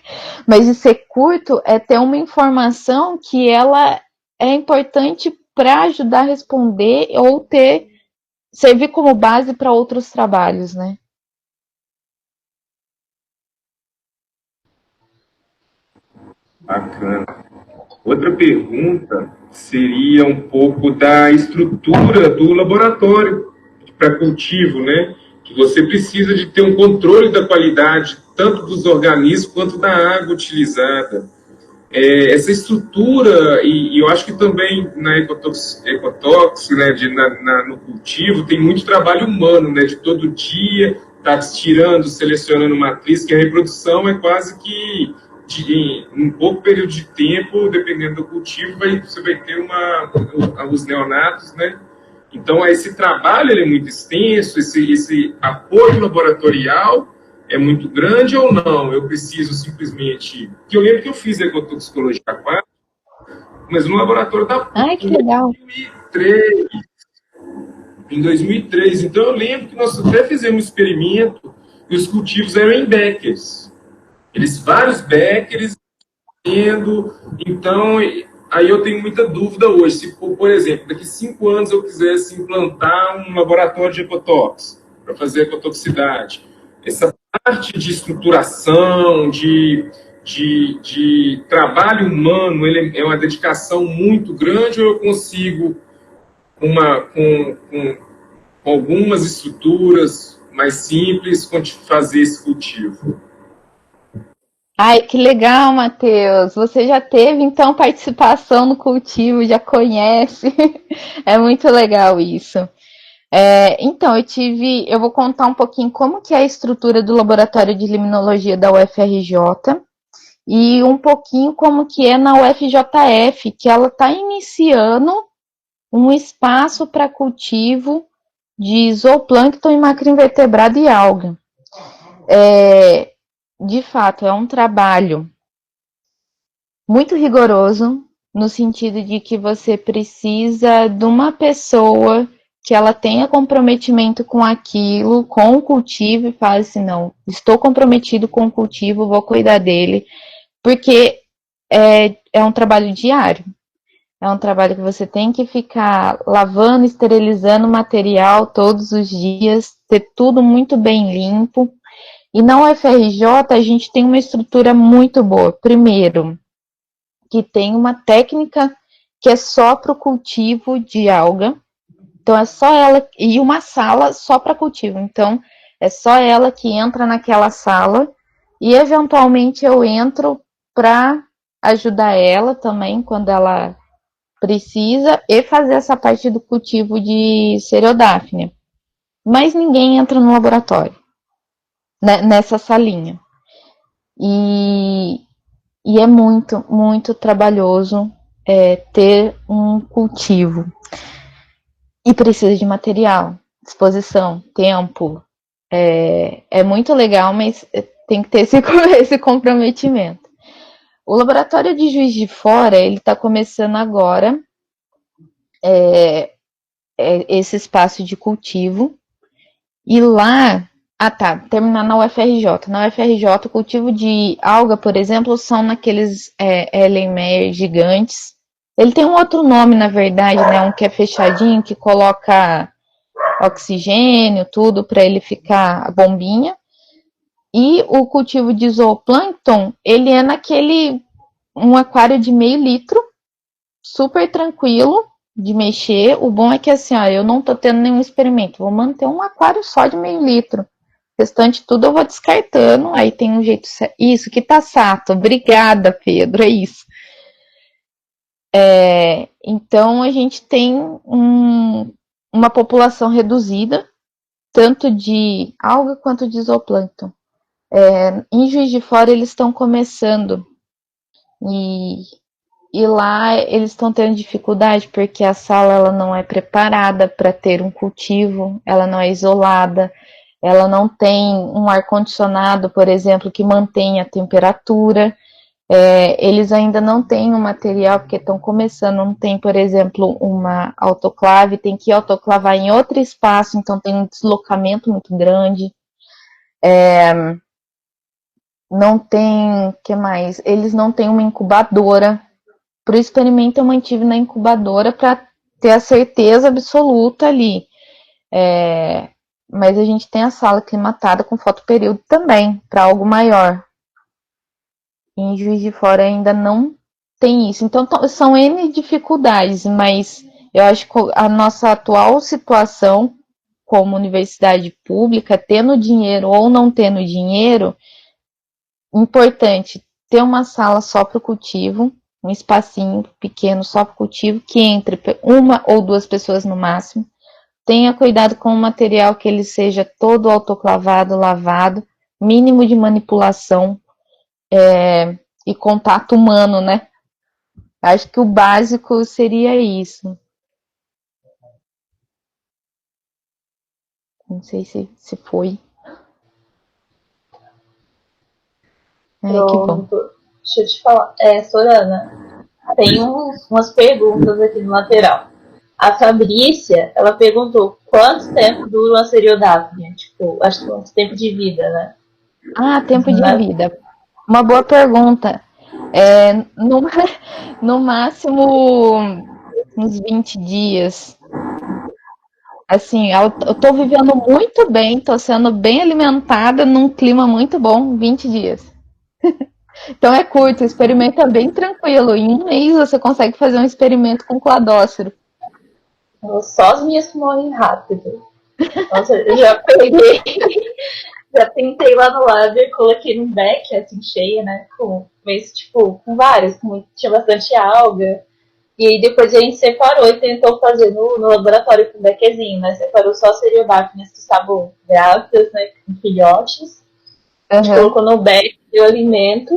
mas de ser curto é ter uma informação que ela é importante para ajudar a responder ou servir como base para outros trabalhos, né? Bacana. Outra pergunta seria um pouco da estrutura do laboratório para cultivo, né? Que você precisa de ter um controle da qualidade tanto dos organismos quanto da água utilizada. Essa estrutura, e eu acho que também na ecotox, né, no cultivo, tem muito trabalho humano, né, de todo dia, tá tirando, selecionando matriz, que a reprodução é quase que em um pouco período de tempo, dependendo do cultivo, você vai ter os neonatos, né? Então, esse trabalho ele é muito extenso, esse apoio laboratorial é muito grande ou não? Eu preciso simplesmente... Que eu lembro que eu fiz ecotoxicologia aquática, mas no laboratório da PUC, Ai, que legal. em 2003. Então, eu lembro que nós até fizemos um experimento e os cultivos eram em beckers. Vários beckers, então... Aí eu tenho muita dúvida hoje. Se, por exemplo, daqui 5 anos eu quisesse implantar um laboratório de ecotox para fazer ecotoxicidade, essa parte de estruturação, de trabalho humano, ele é uma dedicação muito grande, ou eu consigo, com algumas estruturas mais simples, fazer esse cultivo? Ai, que legal, Matheus. Você já teve, então, participação no cultivo, já conhece. É muito legal isso. Então, eu vou contar um pouquinho como que é a estrutura do Laboratório de Limnologia da UFRJ e um pouquinho como que é na UFJF, que ela está iniciando um espaço para cultivo de zooplâncton e macroinvertebrado e alga. De fato, é um trabalho muito rigoroso, no sentido de que você precisa de uma pessoa que ela tenha comprometimento com aquilo, com o cultivo, e fale assim, não, estou comprometido com o cultivo, vou cuidar dele, porque é um trabalho diário. É um trabalho que você tem que ficar lavando, esterilizando o material todos os dias, ter tudo muito bem limpo. E na UFRJ a gente tem uma estrutura muito boa. Primeiro, que tem uma técnica que é só para o cultivo de alga. Então é só ela, e uma sala só para cultivo. Então é só ela que entra naquela sala e eventualmente eu entro para ajudar ela também quando ela precisa e fazer essa parte do cultivo de Cereodáfnia. Mas ninguém entra no laboratório, né, nessa salinha. E, e é muito, muito trabalhoso ter um cultivo. E precisa de material, disposição, tempo. É muito legal, mas tem que ter esse comprometimento. O laboratório de Juiz de Fora, ele está começando agora esse espaço de cultivo. E lá, terminar na UFRJ. Na UFRJ, o cultivo de alga, por exemplo, são naqueles Erlenmeyer gigantes. Ele tem um outro nome, na verdade, né? Um que é fechadinho, que coloca oxigênio, tudo, para ele ficar a bombinha. E o cultivo de zooplâncton, ele é um aquário de meio litro, super tranquilo de mexer. O bom é que assim, ó, eu não tô tendo nenhum experimento, vou manter um aquário só de meio litro. O restante tudo eu vou descartando, aí tem um jeito... Isso, que tá sato. Obrigada, Pedro, é isso. Então a gente tem uma população reduzida, tanto de alga quanto de zooplâncton. Em Juiz de Fora eles estão começando e lá eles estão tendo dificuldade porque a sala ela não é preparada para ter um cultivo, ela não é isolada, ela não tem um ar-condicionado, por exemplo, que mantenha a temperatura. Eles ainda não têm um material, porque estão começando, não tem, por exemplo, uma autoclave, tem que autoclavar em outro espaço, então tem um deslocamento muito grande. Não tem, o que mais? Eles não têm uma incubadora. Para o experimento eu mantive na incubadora para ter a certeza absoluta ali. Mas a gente tem a sala aclimatada com fotoperíodo também, para algo maior. Em Juiz de Fora ainda não tem isso. Então são N dificuldades, mas eu acho que a nossa atual situação como universidade pública, tendo dinheiro ou não tendo dinheiro, importante ter uma sala só para o cultivo, um espacinho pequeno só para o cultivo, que entre uma ou duas pessoas no máximo. Tenha cuidado com o material, que ele seja todo autoclavado, lavado, mínimo de manipulação e contato humano, né? Acho que o básico seria isso. Não sei se foi. Que bom. Deixa eu te falar. Sorana, tem umas perguntas aqui no lateral. A Fabrícia, ela perguntou quanto tempo dura uma Cereodáfnia? Tipo, acho que quanto tempo de vida, né? Tempo de vida. Uma boa pergunta. No máximo uns 20 dias. Assim, eu tô vivendo muito bem, tô sendo bem alimentada num clima muito bom, 20 dias. Então é curto, o experimento é bem tranquilo. Em um mês você consegue fazer um experimento com cladócero. Só as minhas que morrem rápido. Nossa, eu já peguei, já tentei lá no lab, coloquei num deck, assim, cheia, né? Mas, tipo, com vários, tinha bastante alga. E aí depois a gente separou e tentou fazer no laboratório com um bequezinho, né? Separou só Cereodáfnias que estavam grávidas, né? Com filhotes. A gente colocou no beck, deu alimento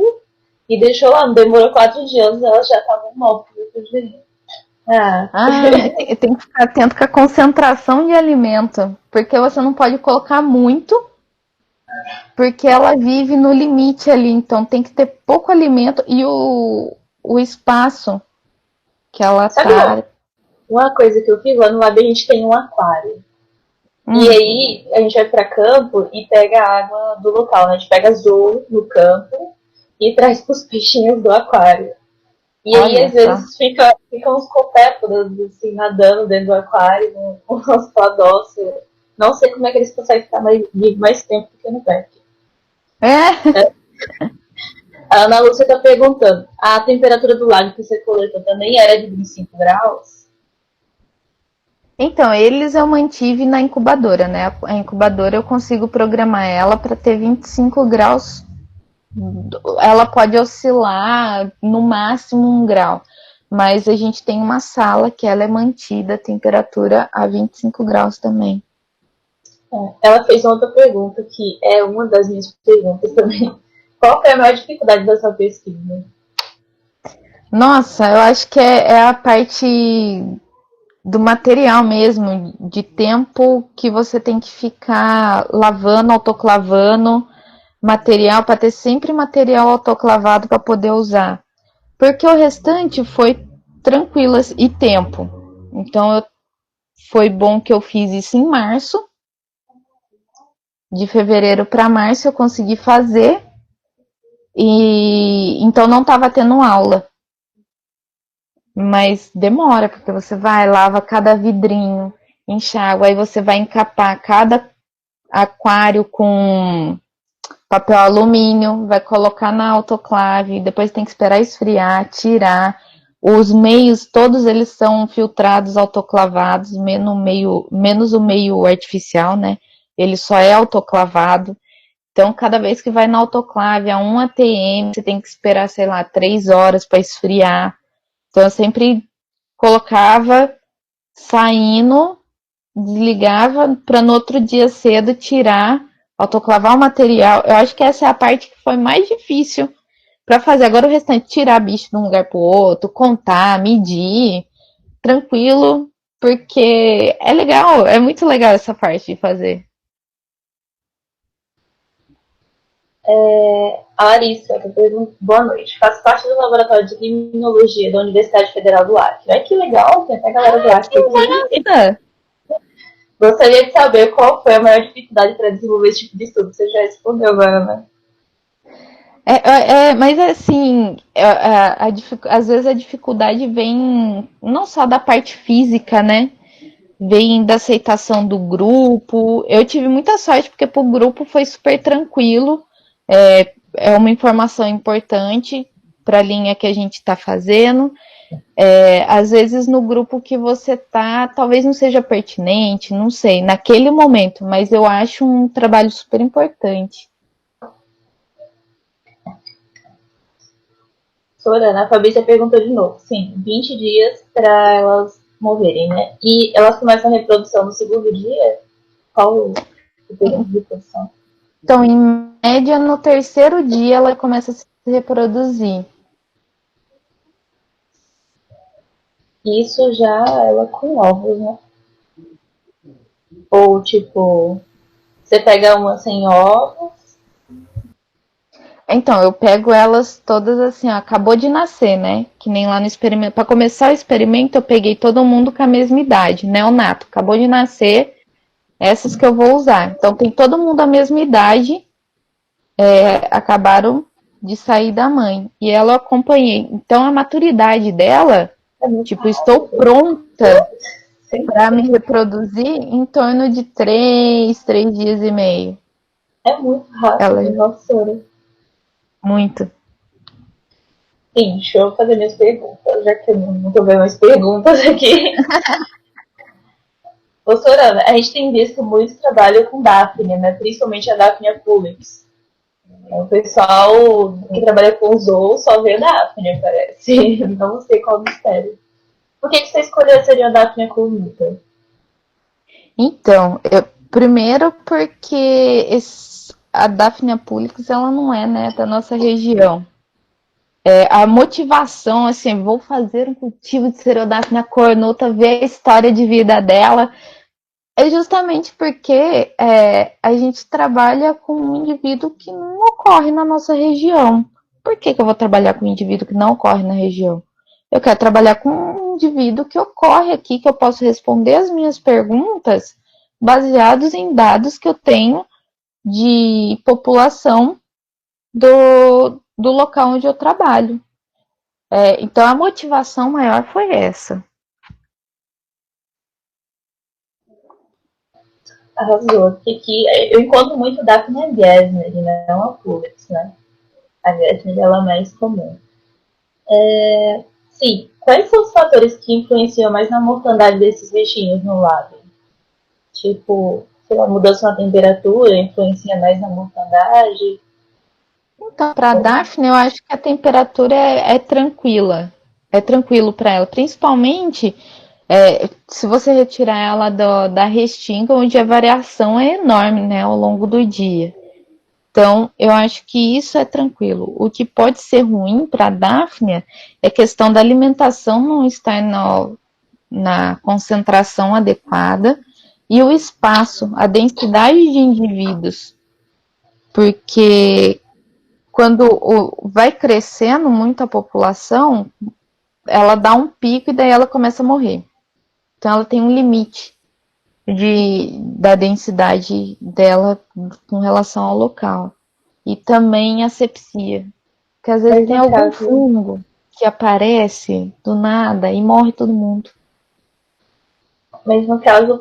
e deixou lá. Não demorou 4 dias, elas já estavam mortas. Tem que ficar atento com a concentração de alimento, porque você não pode colocar muito, porque ela vive no limite ali, então tem que ter pouco alimento e o espaço que ela tá. Uma coisa que eu fiz lá no lab, a gente tem um aquário. E aí a gente vai pra campo e pega a água do local, né? A gente pega azul no campo e traz pros peixinhos do aquário. E aí, às vezes, ficam uns copépodas, assim, nadando dentro do aquário, com uns cladóceros. Não sei como é que eles conseguem ficar mais tempo do que no beck. A Ana Lúcia está perguntando, a temperatura do lago que você coletou também era de 25 graus? Então, eles eu mantive na incubadora, né? A incubadora eu consigo programar ela para ter 25 graus. Ela pode oscilar no máximo 1 grau, mas a gente tem uma sala que ela é mantida a temperatura a 25 graus também. Ela fez outra pergunta, que é uma das minhas perguntas também. Qual foi a maior dificuldade da sua pesquisa? Nossa, eu acho que é a parte do material mesmo, de tempo que você tem que ficar lavando, autoclavando material, para ter sempre material autoclavado para poder usar. Porque o restante foi tranquilo e tempo. Então foi bom que eu fiz isso em março. De fevereiro para março eu consegui fazer. E então não estava tendo aula. Mas demora, porque você vai, lava cada vidrinho, enxágua, aí você vai encapar cada aquário com papel alumínio, vai colocar na autoclave, depois tem que esperar esfriar, tirar. Os meios, todos eles são filtrados, autoclavados, menos o meio artificial, né? Ele só é autoclavado. Então, cada vez que vai na autoclave a 1 atm, você tem que esperar, sei lá, 3 horas para esfriar. Então, eu sempre colocava saindo, desligava para no outro dia cedo tirar, autoclavar o material. Eu acho que essa é a parte que foi mais difícil para fazer. Agora o restante, tirar bicho de um lugar para o outro, contar, medir, tranquilo, porque é legal, é muito legal essa parte de fazer. A Larissa, que pergunta, boa noite. Faço parte do laboratório de criminologia da Universidade Federal do Acre. Ai, que legal, tem até a galera do Acre aqui. Massa! Gostaria de saber qual foi a maior dificuldade para desenvolver esse tipo de estudo. Você já respondeu agora, né? Mas assim, às vezes a dificuldade vem não só da parte física, né? Vem da aceitação do grupo. Eu tive muita sorte porque pro grupo foi super tranquilo. É uma informação importante para a linha que a gente está fazendo. Às vezes no grupo que você tá, talvez não seja pertinente, não sei, naquele momento, mas eu acho um trabalho super importante. Sorana, a Fabrícia perguntou de novo. Sim, 20 dias para elas morrerem, né? E elas começam a reprodução no segundo dia? Qual o período de reprodução? Então, em média, no terceiro dia ela começa a se reproduzir. Isso já ela com ovos, né? Ou tipo, você pega uma sem ovos. Então, eu pego elas todas assim, ó, acabou de nascer, né? Que nem lá no experimento. Para começar o experimento, eu peguei todo mundo com a mesma idade, neonato. Acabou de nascer, essas que eu vou usar. Então, tem todo mundo a mesma idade, acabaram de sair da mãe. E ela eu acompanhei. Então, a maturidade dela, É muito tipo, estou rápido. pronta Sim. para me reproduzir em torno de 3 dias e meio. É muito Ela rápido, nossa. muito. Sim, deixa eu fazer minhas perguntas, já que eu não tô vendo mais perguntas aqui. Ô, Sorana, a gente tem visto muito trabalho com Daphne, né? Principalmente a Daphne pulex. O pessoal que trabalha com Zou só vê Daphne, parece. Não sei qual o mistério. Por que você escolheu a Daphne Cornuta? Então, primeiro porque a Daphnia pulex, ela não é, né, da nossa região. A motivação, assim, vou fazer um cultivo de Cereodaphnia cornuta, ver a história de vida dela, é justamente porque a gente trabalha com um indivíduo que não ocorre na nossa região. Por que eu vou trabalhar com um indivíduo que não ocorre na região? Eu quero trabalhar com um indivíduo que ocorre aqui, que eu posso responder as minhas perguntas baseados em dados que eu tenho de população do local onde eu trabalho. Então, a motivação maior foi essa. Arrasou. Porque aqui eu encontro muito Daphne Gesner, né? Não a Pulex, né? A Gretchen dela é mais comum. Sim, quais são os fatores que influenciam mais na mortandade desses bichinhos no lago? Tipo, sei lá, mudança na temperatura influencia mais na mortandade? Então, para a Daphne, eu acho que a temperatura é tranquila. É tranquilo para ela. Principalmente se você retirar ela da restinga, onde a variação é enorme, né, ao longo do dia. Então, eu acho que isso é tranquilo. O que pode ser ruim para a Daphne é a questão da alimentação não estar na concentração adequada e o espaço, a densidade de indivíduos. Porque quando vai crescendo muito a população, ela dá um pico e daí ela começa a morrer. Então ela tem um limite da densidade dela com relação ao local. E também a sepsia. Porque às vezes Mas tem no algum caso, fungo que aparece do nada e morre todo mundo.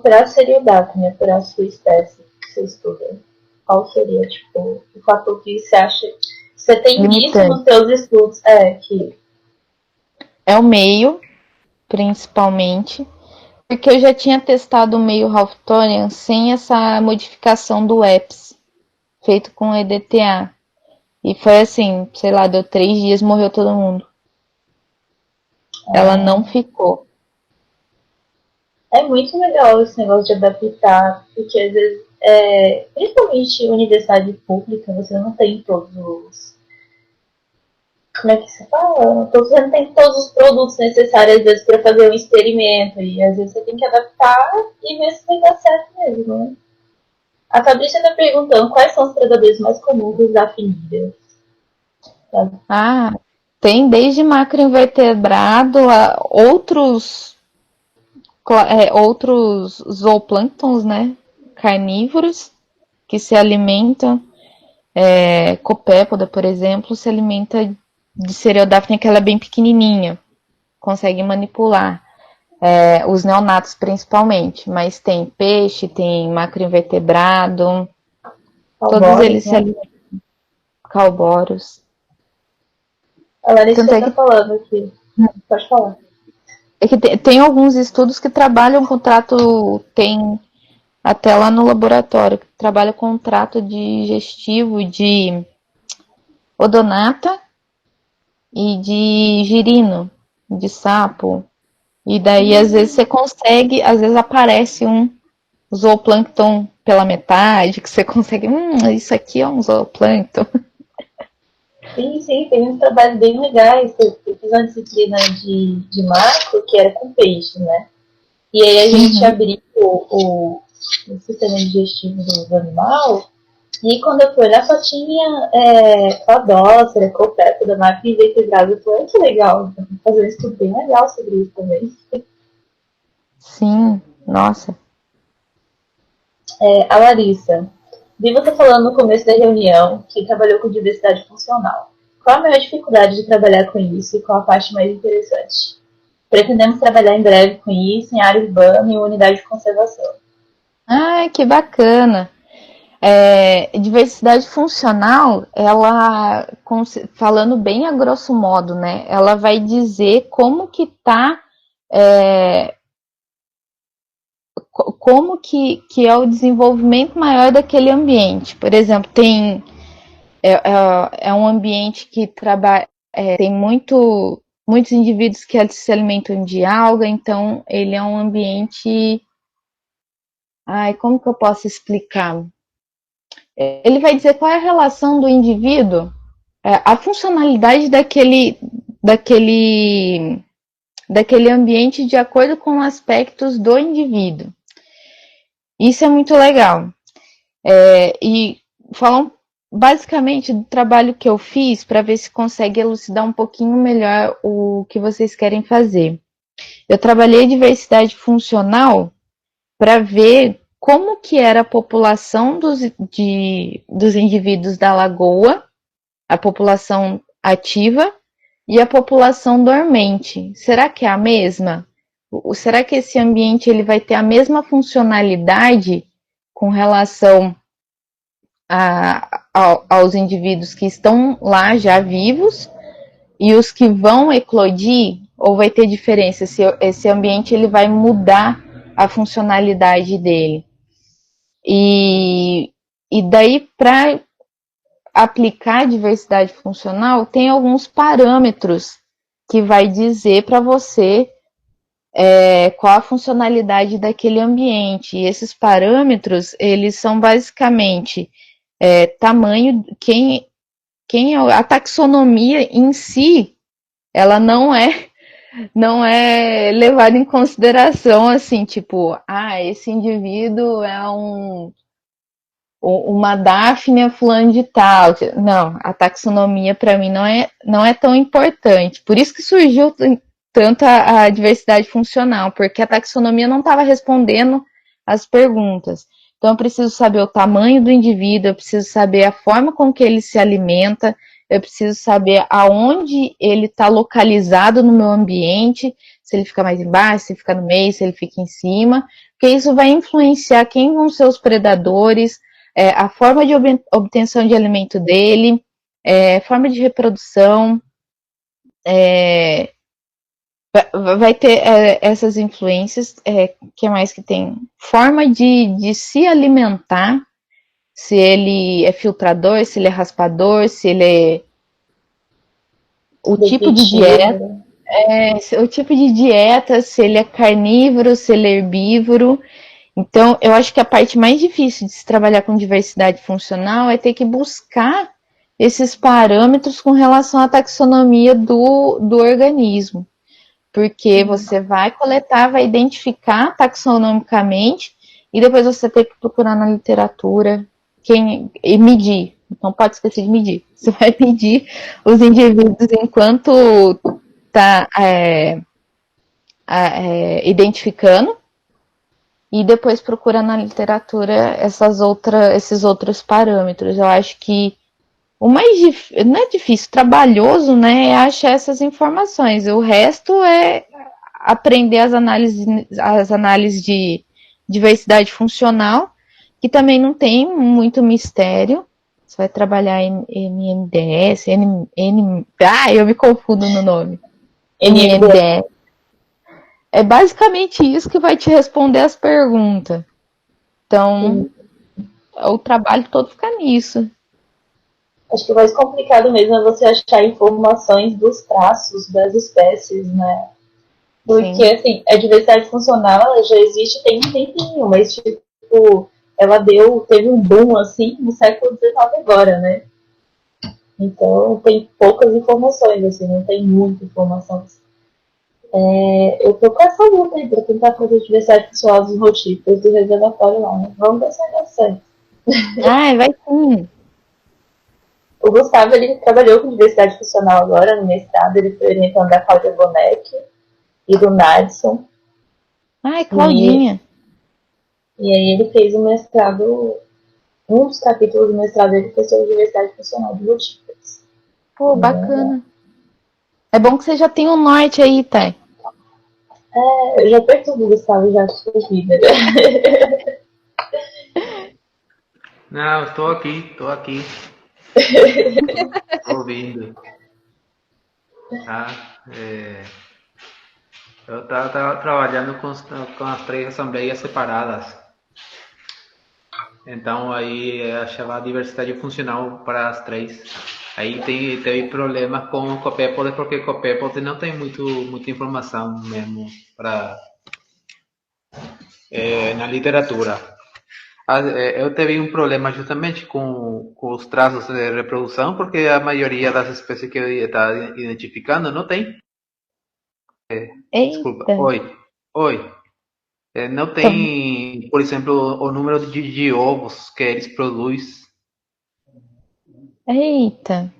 para a seriedade, né, para a sua espécie que você estuda, qual seria, tipo, o fator que você acha... Você tem visto Limitante. nos seus estudos, que... É o meio, principalmente. Porque eu já tinha testado o meio Halftorian sem essa modificação do EPS, feito com EDTA. E foi assim, sei lá, deu 3 dias, morreu todo mundo. Ela não ficou. É muito legal esse negócio de adaptar, porque às vezes, principalmente em universidade pública, você não tem todos os... Como é que se fala? Você não tem todos os produtos necessários, às vezes, para fazer um experimento. E às vezes você tem que adaptar e ver se vai dar certo mesmo, né? A Fabrícia está perguntando quais são os predadores mais comuns dos afinidas. Sabe? Ah, tem desde macroinvertebrado a outros zooplânctons, né? Carnívoros que se alimentam. Copépoda, por exemplo, se alimenta de Cereodaphne, que ela é bem pequenininha, consegue manipular. Os neonatos principalmente, mas tem peixe, tem macroinvertebrado, todos Alboros, eles se né? alimentam calboros. A Larissa Tanto é está que, falando aqui. Pode falar. tem alguns estudos que trabalham com trato, tem até lá no laboratório, que trabalha com trato digestivo de odonata e de girino, de sapo. E daí, às vezes, você consegue, às vezes aparece um zooplâncton pela metade, que você consegue, isso aqui é um zooplâncton. Sim, sim, tem uns trabalhos bem legais. Eu fiz uma disciplina de macro que era com peixe, né? E aí a gente Uhum. abriu o sistema digestivo do animal. E quando eu fui lá, só tinha cladócera, copépoda, máquina invertebrada. Eu falei, que legal, então, fazer um estudo bem legal sobre isso também. Sim, nossa. A Larissa, vi você falando no começo da reunião que trabalhou com diversidade funcional. Qual a maior dificuldade de trabalhar com isso e qual a parte mais interessante? Pretendemos trabalhar em breve com isso em área urbana e unidade de conservação. Ah, que bacana. Diversidade funcional, ela, falando bem a grosso modo, né, ela vai dizer como que tá, como que é o desenvolvimento maior daquele ambiente. Por exemplo, é um ambiente que trabalha, tem muitos indivíduos que se alimentam de alga, então ele é um ambiente. Ai, como que eu posso explicar? Ele vai dizer qual é a relação do indivíduo, a funcionalidade daquele, daquele ambiente de acordo com aspectos do indivíduo. Isso é muito legal. E falar basicamente do trabalho que eu fiz para ver se consegue elucidar um pouquinho melhor o que vocês querem fazer. Eu trabalhei diversidade funcional para ver como que era a população dos indivíduos da lagoa, a população ativa e a população dormente. Será que é a mesma? Será que esse ambiente ele vai ter a mesma funcionalidade com relação aos indivíduos que estão lá já vivos e os que vão eclodir, ou vai ter diferença? Esse ambiente ele vai mudar a funcionalidade dele. E daí, para aplicar a diversidade funcional, tem alguns parâmetros que vai dizer para você qual a funcionalidade daquele ambiente. E esses parâmetros, eles são basicamente tamanho, a taxonomia em si, ela não é levada em consideração assim, tipo, esse indivíduo é uma Daphnia fulano de tal. Não, a taxonomia para mim não é tão importante. Por isso que surgiu tanto a diversidade funcional, porque a taxonomia não estava respondendo as perguntas. Então eu preciso saber o tamanho do indivíduo, eu preciso saber a forma com que ele se alimenta, eu preciso saber aonde ele está localizado no meu ambiente, se ele fica mais embaixo, se ele fica no meio, se ele fica em cima, porque isso vai influenciar quem vão ser os predadores, a forma de obtenção de alimento dele, forma de reprodução, vai ter essas influências, que mais que tem? Forma de se alimentar, se ele é filtrador, se ele é raspador, se ele é o tipo de dieta, o tipo de dieta, se ele é carnívoro, se ele é herbívoro. Então, eu acho que a parte mais difícil de se trabalhar com diversidade funcional é ter que buscar esses parâmetros com relação à taxonomia do organismo. Porque você vai coletar, vai identificar taxonomicamente e depois você tem que procurar na literatura e medir. Não pode esquecer de medir. Você vai medir os indivíduos enquanto está identificando e depois procura na literatura esses outros parâmetros. Eu acho que o mais difícil, não é difícil, trabalhoso, né, é achar essas informações. O resto é aprender as análises de diversidade funcional, que também não tem muito mistério. Você vai trabalhar em NMDS, eu me confundo no nome. NMDS. É basicamente isso que vai te responder as perguntas. Então, o trabalho todo fica nisso. Acho que o mais complicado mesmo é você achar informações dos traços das espécies, né? Porque, Sim. assim, a diversidade funcional ela já existe tem um tempinho, mas, tipo, ela teve um boom, assim, no século XIX agora, né? Então, tem poucas informações, assim, não tem muita informação. Eu tô com essa luta aí pra tentar fazer diversidade funcional dos rotíferos do reservatório lá, né? Vamos ver se vai dar certo. Vai sim. O Gustavo, ele trabalhou com diversidade funcional agora no mestrado, ele foi orientando da Cláudia Bonetti e do Nadson. Claudinha. E aí ele fez o mestrado, um dos capítulos do mestrado dele foi sobre diversidade funcional de rotíferos. Pô, bacana. É bom que você já tem um norte aí, Thay. Eu já perturbo o Gustavo já de vida. Não, estou aqui. Ouvindo. Eu estava trabalhando com as três assembleias separadas. Então aí eu achava a diversidade funcional para as três. Aí teve problemas com o Copépode, porque o Copépode não tem muita informação mesmo na literatura. Eu tive um problema justamente com os traços de reprodução, porque a maioria das espécies que eu estava identificando não tem. Desculpa. Eita. Oi. Não tem, por exemplo, o número de ovos que eles produzem. Eita.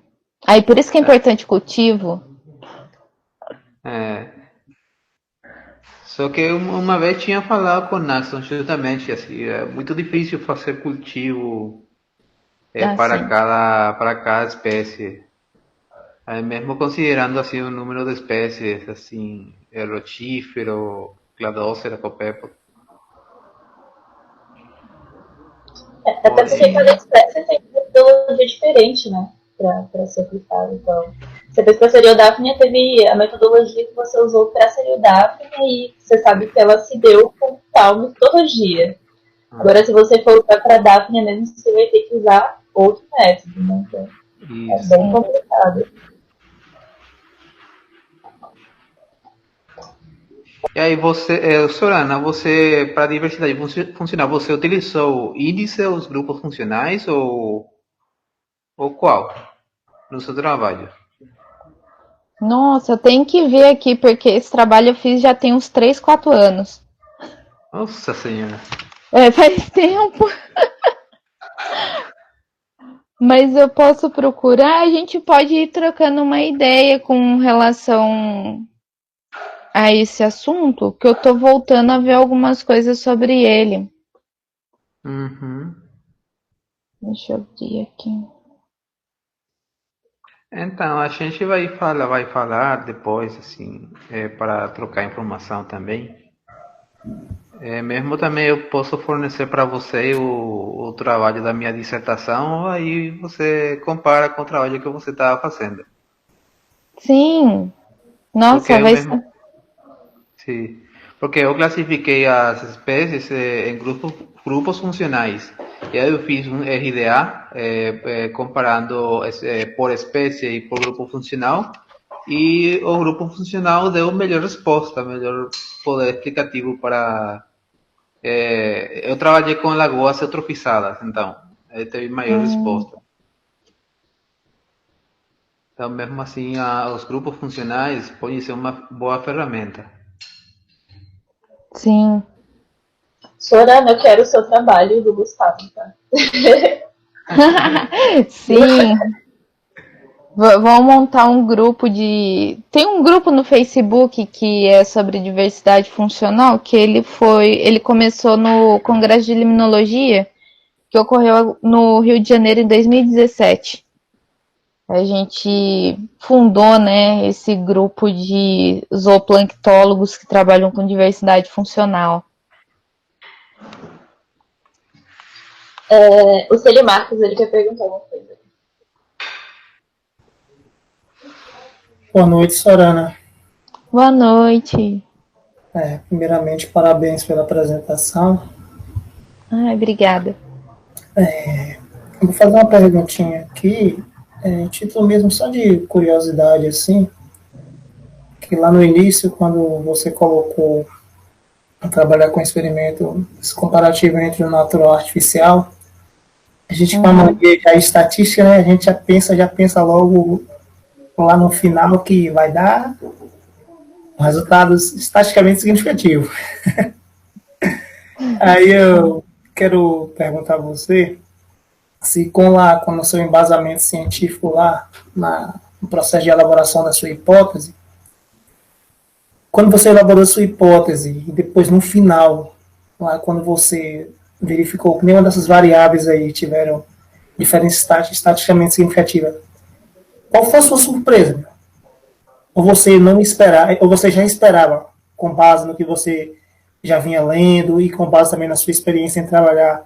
Aí por isso que é importante o cultivo. Só que uma vez tinha falado com o Naxon justamente assim, é muito difícil fazer cultivo Sim. para cada espécie. Mesmo considerando assim o número de espécies, assim, rotífero, cladócera, copépodo. Até porque cada espécie tem uma metodologia diferente, né? Para ser aplicada. Então, você fez para a Seriodapnia, teve a metodologia que você usou para a Seriodapnia e você sabe que ela se deu com tal metodologia. Agora, se você for usar para a Daphnia mesmo, você vai ter que usar outro método, né? Então, é Isso. bem complicado. E aí Sorana, você, para a diversidade funcional, você utilizou índice, os grupos funcionais ou qual no seu trabalho? Nossa, eu tenho que ver aqui, porque esse trabalho eu fiz já tem uns 3, 4 anos. Nossa Senhora. Faz tempo. Mas eu posso procurar, a gente pode ir trocando uma ideia com relação a esse assunto, que eu tô voltando a ver algumas coisas sobre ele. Uhum. Deixa eu ver aqui. Então, a gente vai falar depois, assim, para trocar informação também. Mesmo também eu posso fornecer para você o trabalho da minha dissertação, aí você compara com o trabalho que você estava fazendo. Sim, Porque nossa, eu vai mesmo, ser. sim, porque eu classifiquei as espécies em grupos funcionais. E aí eu fiz um RDA comparando por espécie e por grupo funcional. E o grupo funcional deu melhor resposta, melhor poder explicativo para. Eu trabalhei com lagoas eutrofizadas, então teve maior Hum, resposta. Então, mesmo assim, os grupos funcionais podem ser uma boa ferramenta. sim. Sorana, eu quero o seu trabalho do Gustavo, tá? Sim. Vão montar um grupo de. Tem um grupo no Facebook que é sobre diversidade funcional, que ele começou no Congresso de Limnologia, que ocorreu no Rio de Janeiro em 2017. A gente fundou, né, esse grupo de zooplanctólogos que trabalham com diversidade funcional. O Celi Marcos, ele quer perguntar uma coisa. Boa noite, Sorana. Boa noite. Primeiramente, parabéns pela apresentação. Ai, obrigada. Eu vou fazer uma perguntinha aqui, título mesmo só de curiosidade, assim, que lá no início, quando você colocou para trabalhar com experimento, esse comparativo entre o natural e o artificial, a gente com a Uhum. mania a estatística, né, a gente já pensa logo lá no final que vai dar um resultado estatisticamente significativo. Aí eu quero perguntar a você se com o seu embasamento científico lá no processo de elaboração da sua hipótese, quando você elaborou a sua hipótese e depois no final, lá quando você verificou que nenhuma dessas variáveis aí tiveram diferença estatisticamente significativa, qual foi a sua surpresa? Ou você não esperava, ou você já esperava, com base no que você já vinha lendo e com base também na sua experiência em trabalhar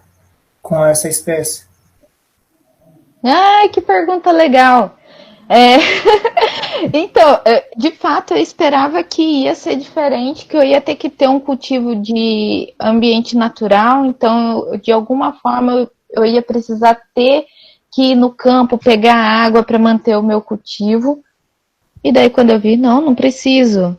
com essa espécie? Ai, que pergunta legal. É, então, de fato, eu esperava que ia ser diferente, que eu ia ter que ter um cultivo de ambiente natural, então, de alguma forma, eu ia precisar ter que ir no campo pegar água para manter o meu cultivo. E daí, quando eu vi, não preciso.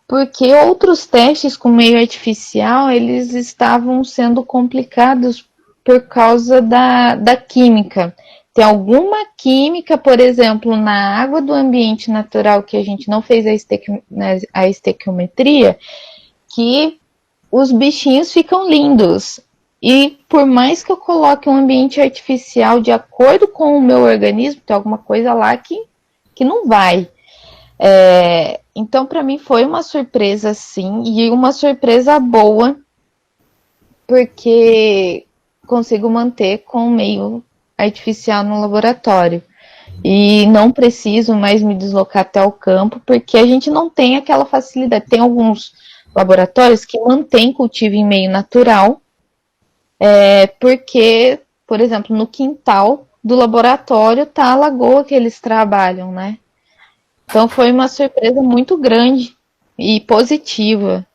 Porque outros testes com meio artificial, eles estavam sendo complicados por causa da química. Tem alguma química, por exemplo, na água do ambiente natural que a gente não fez a estequiometria, que os bichinhos ficam lindos. E por mais que eu coloque um ambiente artificial de acordo com o meu organismo, tem alguma coisa lá que não vai. Então, para mim, foi uma surpresa, sim, e uma surpresa boa, porque consigo manter com o meio artificial no laboratório. E não preciso mais me deslocar até o campo, porque a gente não tem aquela facilidade. Tem alguns laboratórios que mantêm cultivo em meio natural, porque por exemplo, no quintal do laboratório tá a lagoa que eles trabalham, né? Então foi uma surpresa muito grande e positiva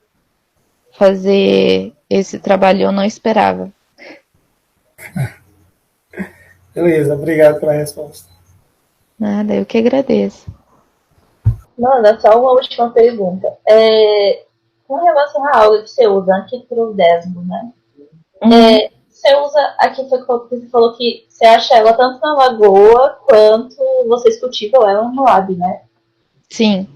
fazer esse trabalho, eu não esperava. Beleza, obrigado pela resposta. Nada, eu que agradeço. Manda, só uma última pergunta. Com relação à aula que você usa, anquitrudesmo, né? Você usa, aqui foi que você falou que você acha ela tanto na lagoa quanto vocês cultivam ela no lab, né? Sim.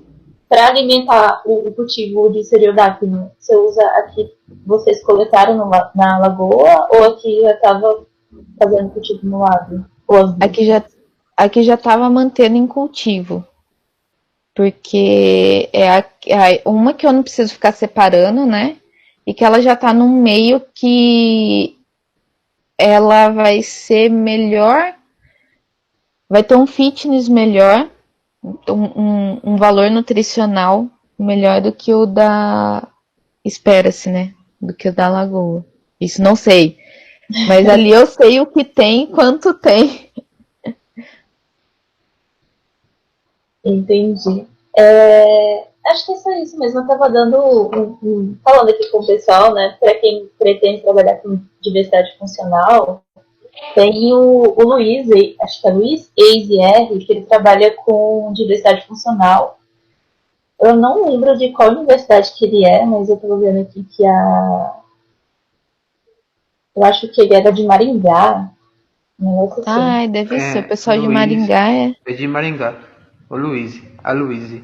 Para alimentar o cultivo de Seriodactylum, você usa aqui, vocês coletaram na lagoa ou aqui já estava fazendo cultivo no lab? Aqui já estava mantendo em cultivo. Porque uma que eu não preciso ficar separando, né? E que ela já está num meio que ela vai ser melhor, vai ter um fitness melhor, um valor nutricional melhor do que o da, espera-se, né? Do que o da lagoa. Isso não sei. Mas ali eu sei o que tem e quanto tem. Entendi. Acho que é só isso mesmo. Eu estava falando aqui com o pessoal, né? Para quem pretende trabalhar com diversidade funcional, tem o Luiz, acho que é Luiz Eise-R, que ele trabalha com diversidade funcional. Eu não lembro de qual universidade que ele é, mas eu estou vendo aqui que eu acho que ele era de Maringá. Assim. Ai, deve ser. O pessoal Luiz, de Maringá é. É de Maringá. O Luiz. A Luíse.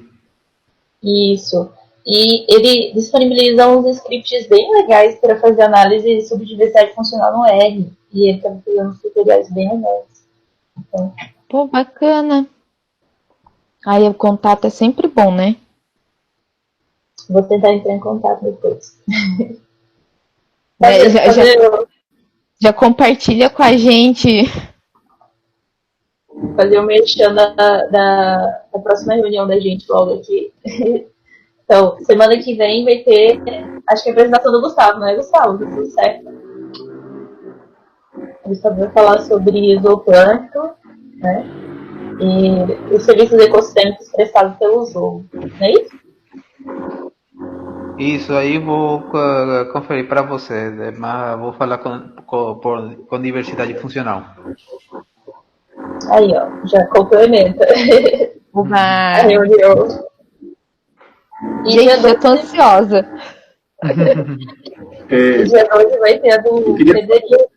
Isso. E ele disponibiliza uns scripts bem legais para fazer análise sobre diversidade funcional no R. E ele está fazendo uns tutoriais bem legais. Então, pô, bacana. Aí o contato é sempre bom, né? Vou tentar entrar em contato depois. Já compartilha com a gente. Fazer o merchan da próxima reunião da gente logo aqui. Então, semana que vem vai ter, acho que a apresentação do Gustavo, não é, Gustavo? Tá tudo certo? O Gustavo vai falar sobre zooplâncton, né? E os serviços ecossistêmicos prestados pelo zoo, não é isso? Isso aí vou conferir para você, mas vou falar com diversidade funcional. Aí, ó, já complementa a reunião. Gente, eu tô ansiosa. Dia 12 vai ter a do Frederico.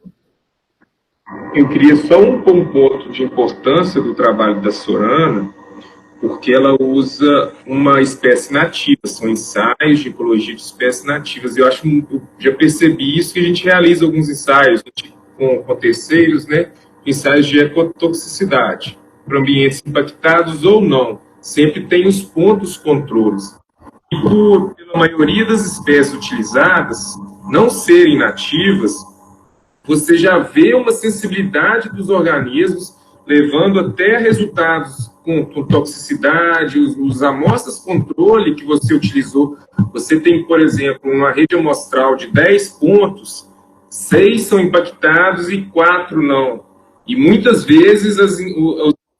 Eu queria só um ponto de importância do trabalho da Sorana, porque ela usa uma espécie nativa, são ensaios de ecologia de espécies nativas. Eu já percebi isso, que a gente realiza alguns ensaios com terceiros, né? Ensaios de ecotoxicidade, para ambientes impactados ou não. Sempre tem os pontos controles. E pela maioria das espécies utilizadas não serem nativas, você já vê uma sensibilidade dos organismos, levando até resultados com toxicidade, os amostras controle que você utilizou. Você tem, por exemplo, uma rede amostral de 10 pontos, 6 são impactados e 4 não. E muitas vezes os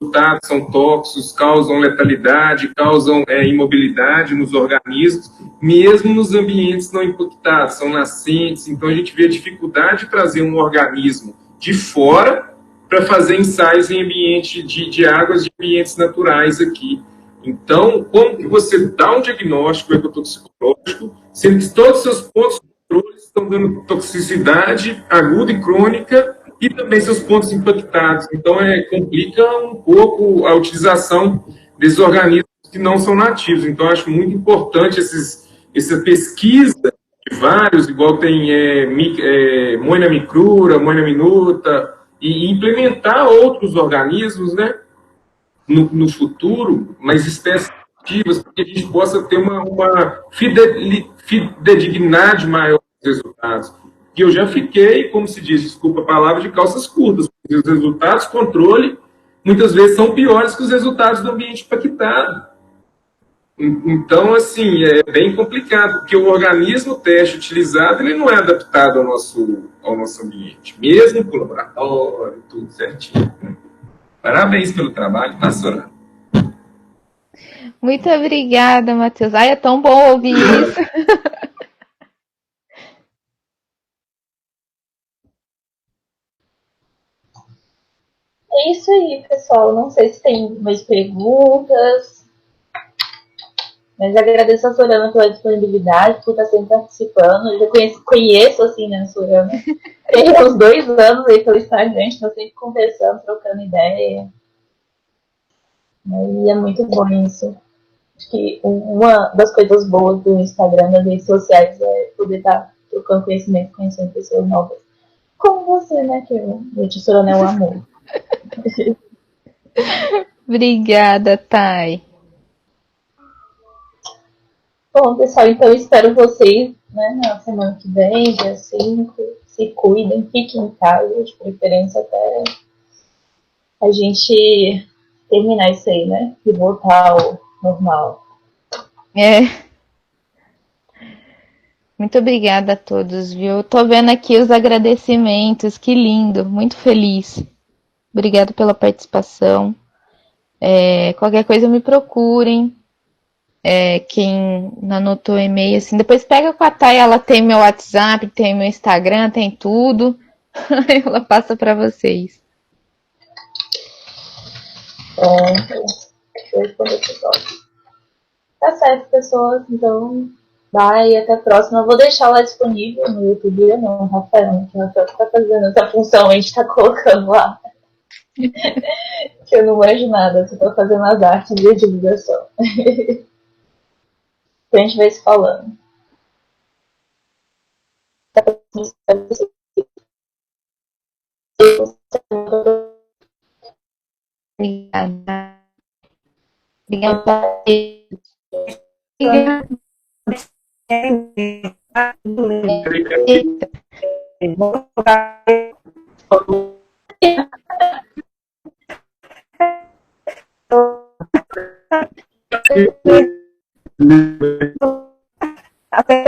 resultados são tóxicos, causam letalidade, causam imobilidade nos organismos, mesmo nos ambientes não impactados, são nascentes. Então a gente vê a dificuldade de trazer um organismo de fora para fazer ensaios em ambiente de águas de ambientes naturais aqui. Então, como que você dá um diagnóstico ecotoxicológico, sendo que todos os seus pontos de controle estão dando toxicidade aguda e crônica, e também seus pontos impactados. Então, complica um pouco a utilização desses organismos que não são nativos. Então, acho muito importante essa pesquisa de vários, igual tem Moina micrura, Moina minuta, e implementar outros organismos, né, no futuro, mas espécies nativas, para que a gente possa ter uma fidedignidade maior dos resultados. Que eu já fiquei, como se diz, desculpa a palavra, de calças curtas, porque os resultados, controle, muitas vezes são piores que os resultados do ambiente impactado. Então, assim, é bem complicado, porque o organismo teste utilizado, ele não é adaptado ao nosso ambiente, mesmo com o laboratório, tudo certinho. Parabéns pelo trabalho, tá, Soraya? Muito obrigada, Matheus. Ai, é tão bom ouvir isso. É isso aí, pessoal. Não sei se tem mais perguntas, mas agradeço a Sorana pela disponibilidade, por estar sempre participando. Eu já conheço assim, né, a Sorana. Tem uns 2 anos aí pelo Instagram, a gente tá sempre conversando, trocando ideia. E é muito bom isso. Acho que uma das coisas boas do Instagram, das redes sociais, é poder estar trocando conhecimento, conhecendo pessoas novas. Como você, né, que a Sorana é um amor. Obrigada, Thay. Bom, pessoal, então eu espero vocês, né, na semana que vem, dia 5. Se cuidem, fiquem em casa, de preferência até a gente terminar isso aí, né? E voltar ao normal. É. Muito obrigada a todos, viu? Tô vendo aqui os agradecimentos, que lindo, muito feliz. Obrigada pela participação. Qualquer coisa me procurem. Quem não anotou o e-mail, assim, depois pega com a Thay, ela tem meu WhatsApp, tem meu Instagram, tem tudo. Ela passa para vocês. Deixa eu responder pessoal. Tá certo, pessoas. Então, bye, até a próxima. Eu vou deixar lá disponível no YouTube, não, Rafael, que o Rafael tá fazendo essa função, a gente tá colocando lá. Que eu não manjo nada, só tô fazendo as artes de divulgação. Então a gente vai se falando. Obrigada. Obrigada. Obrigada. Até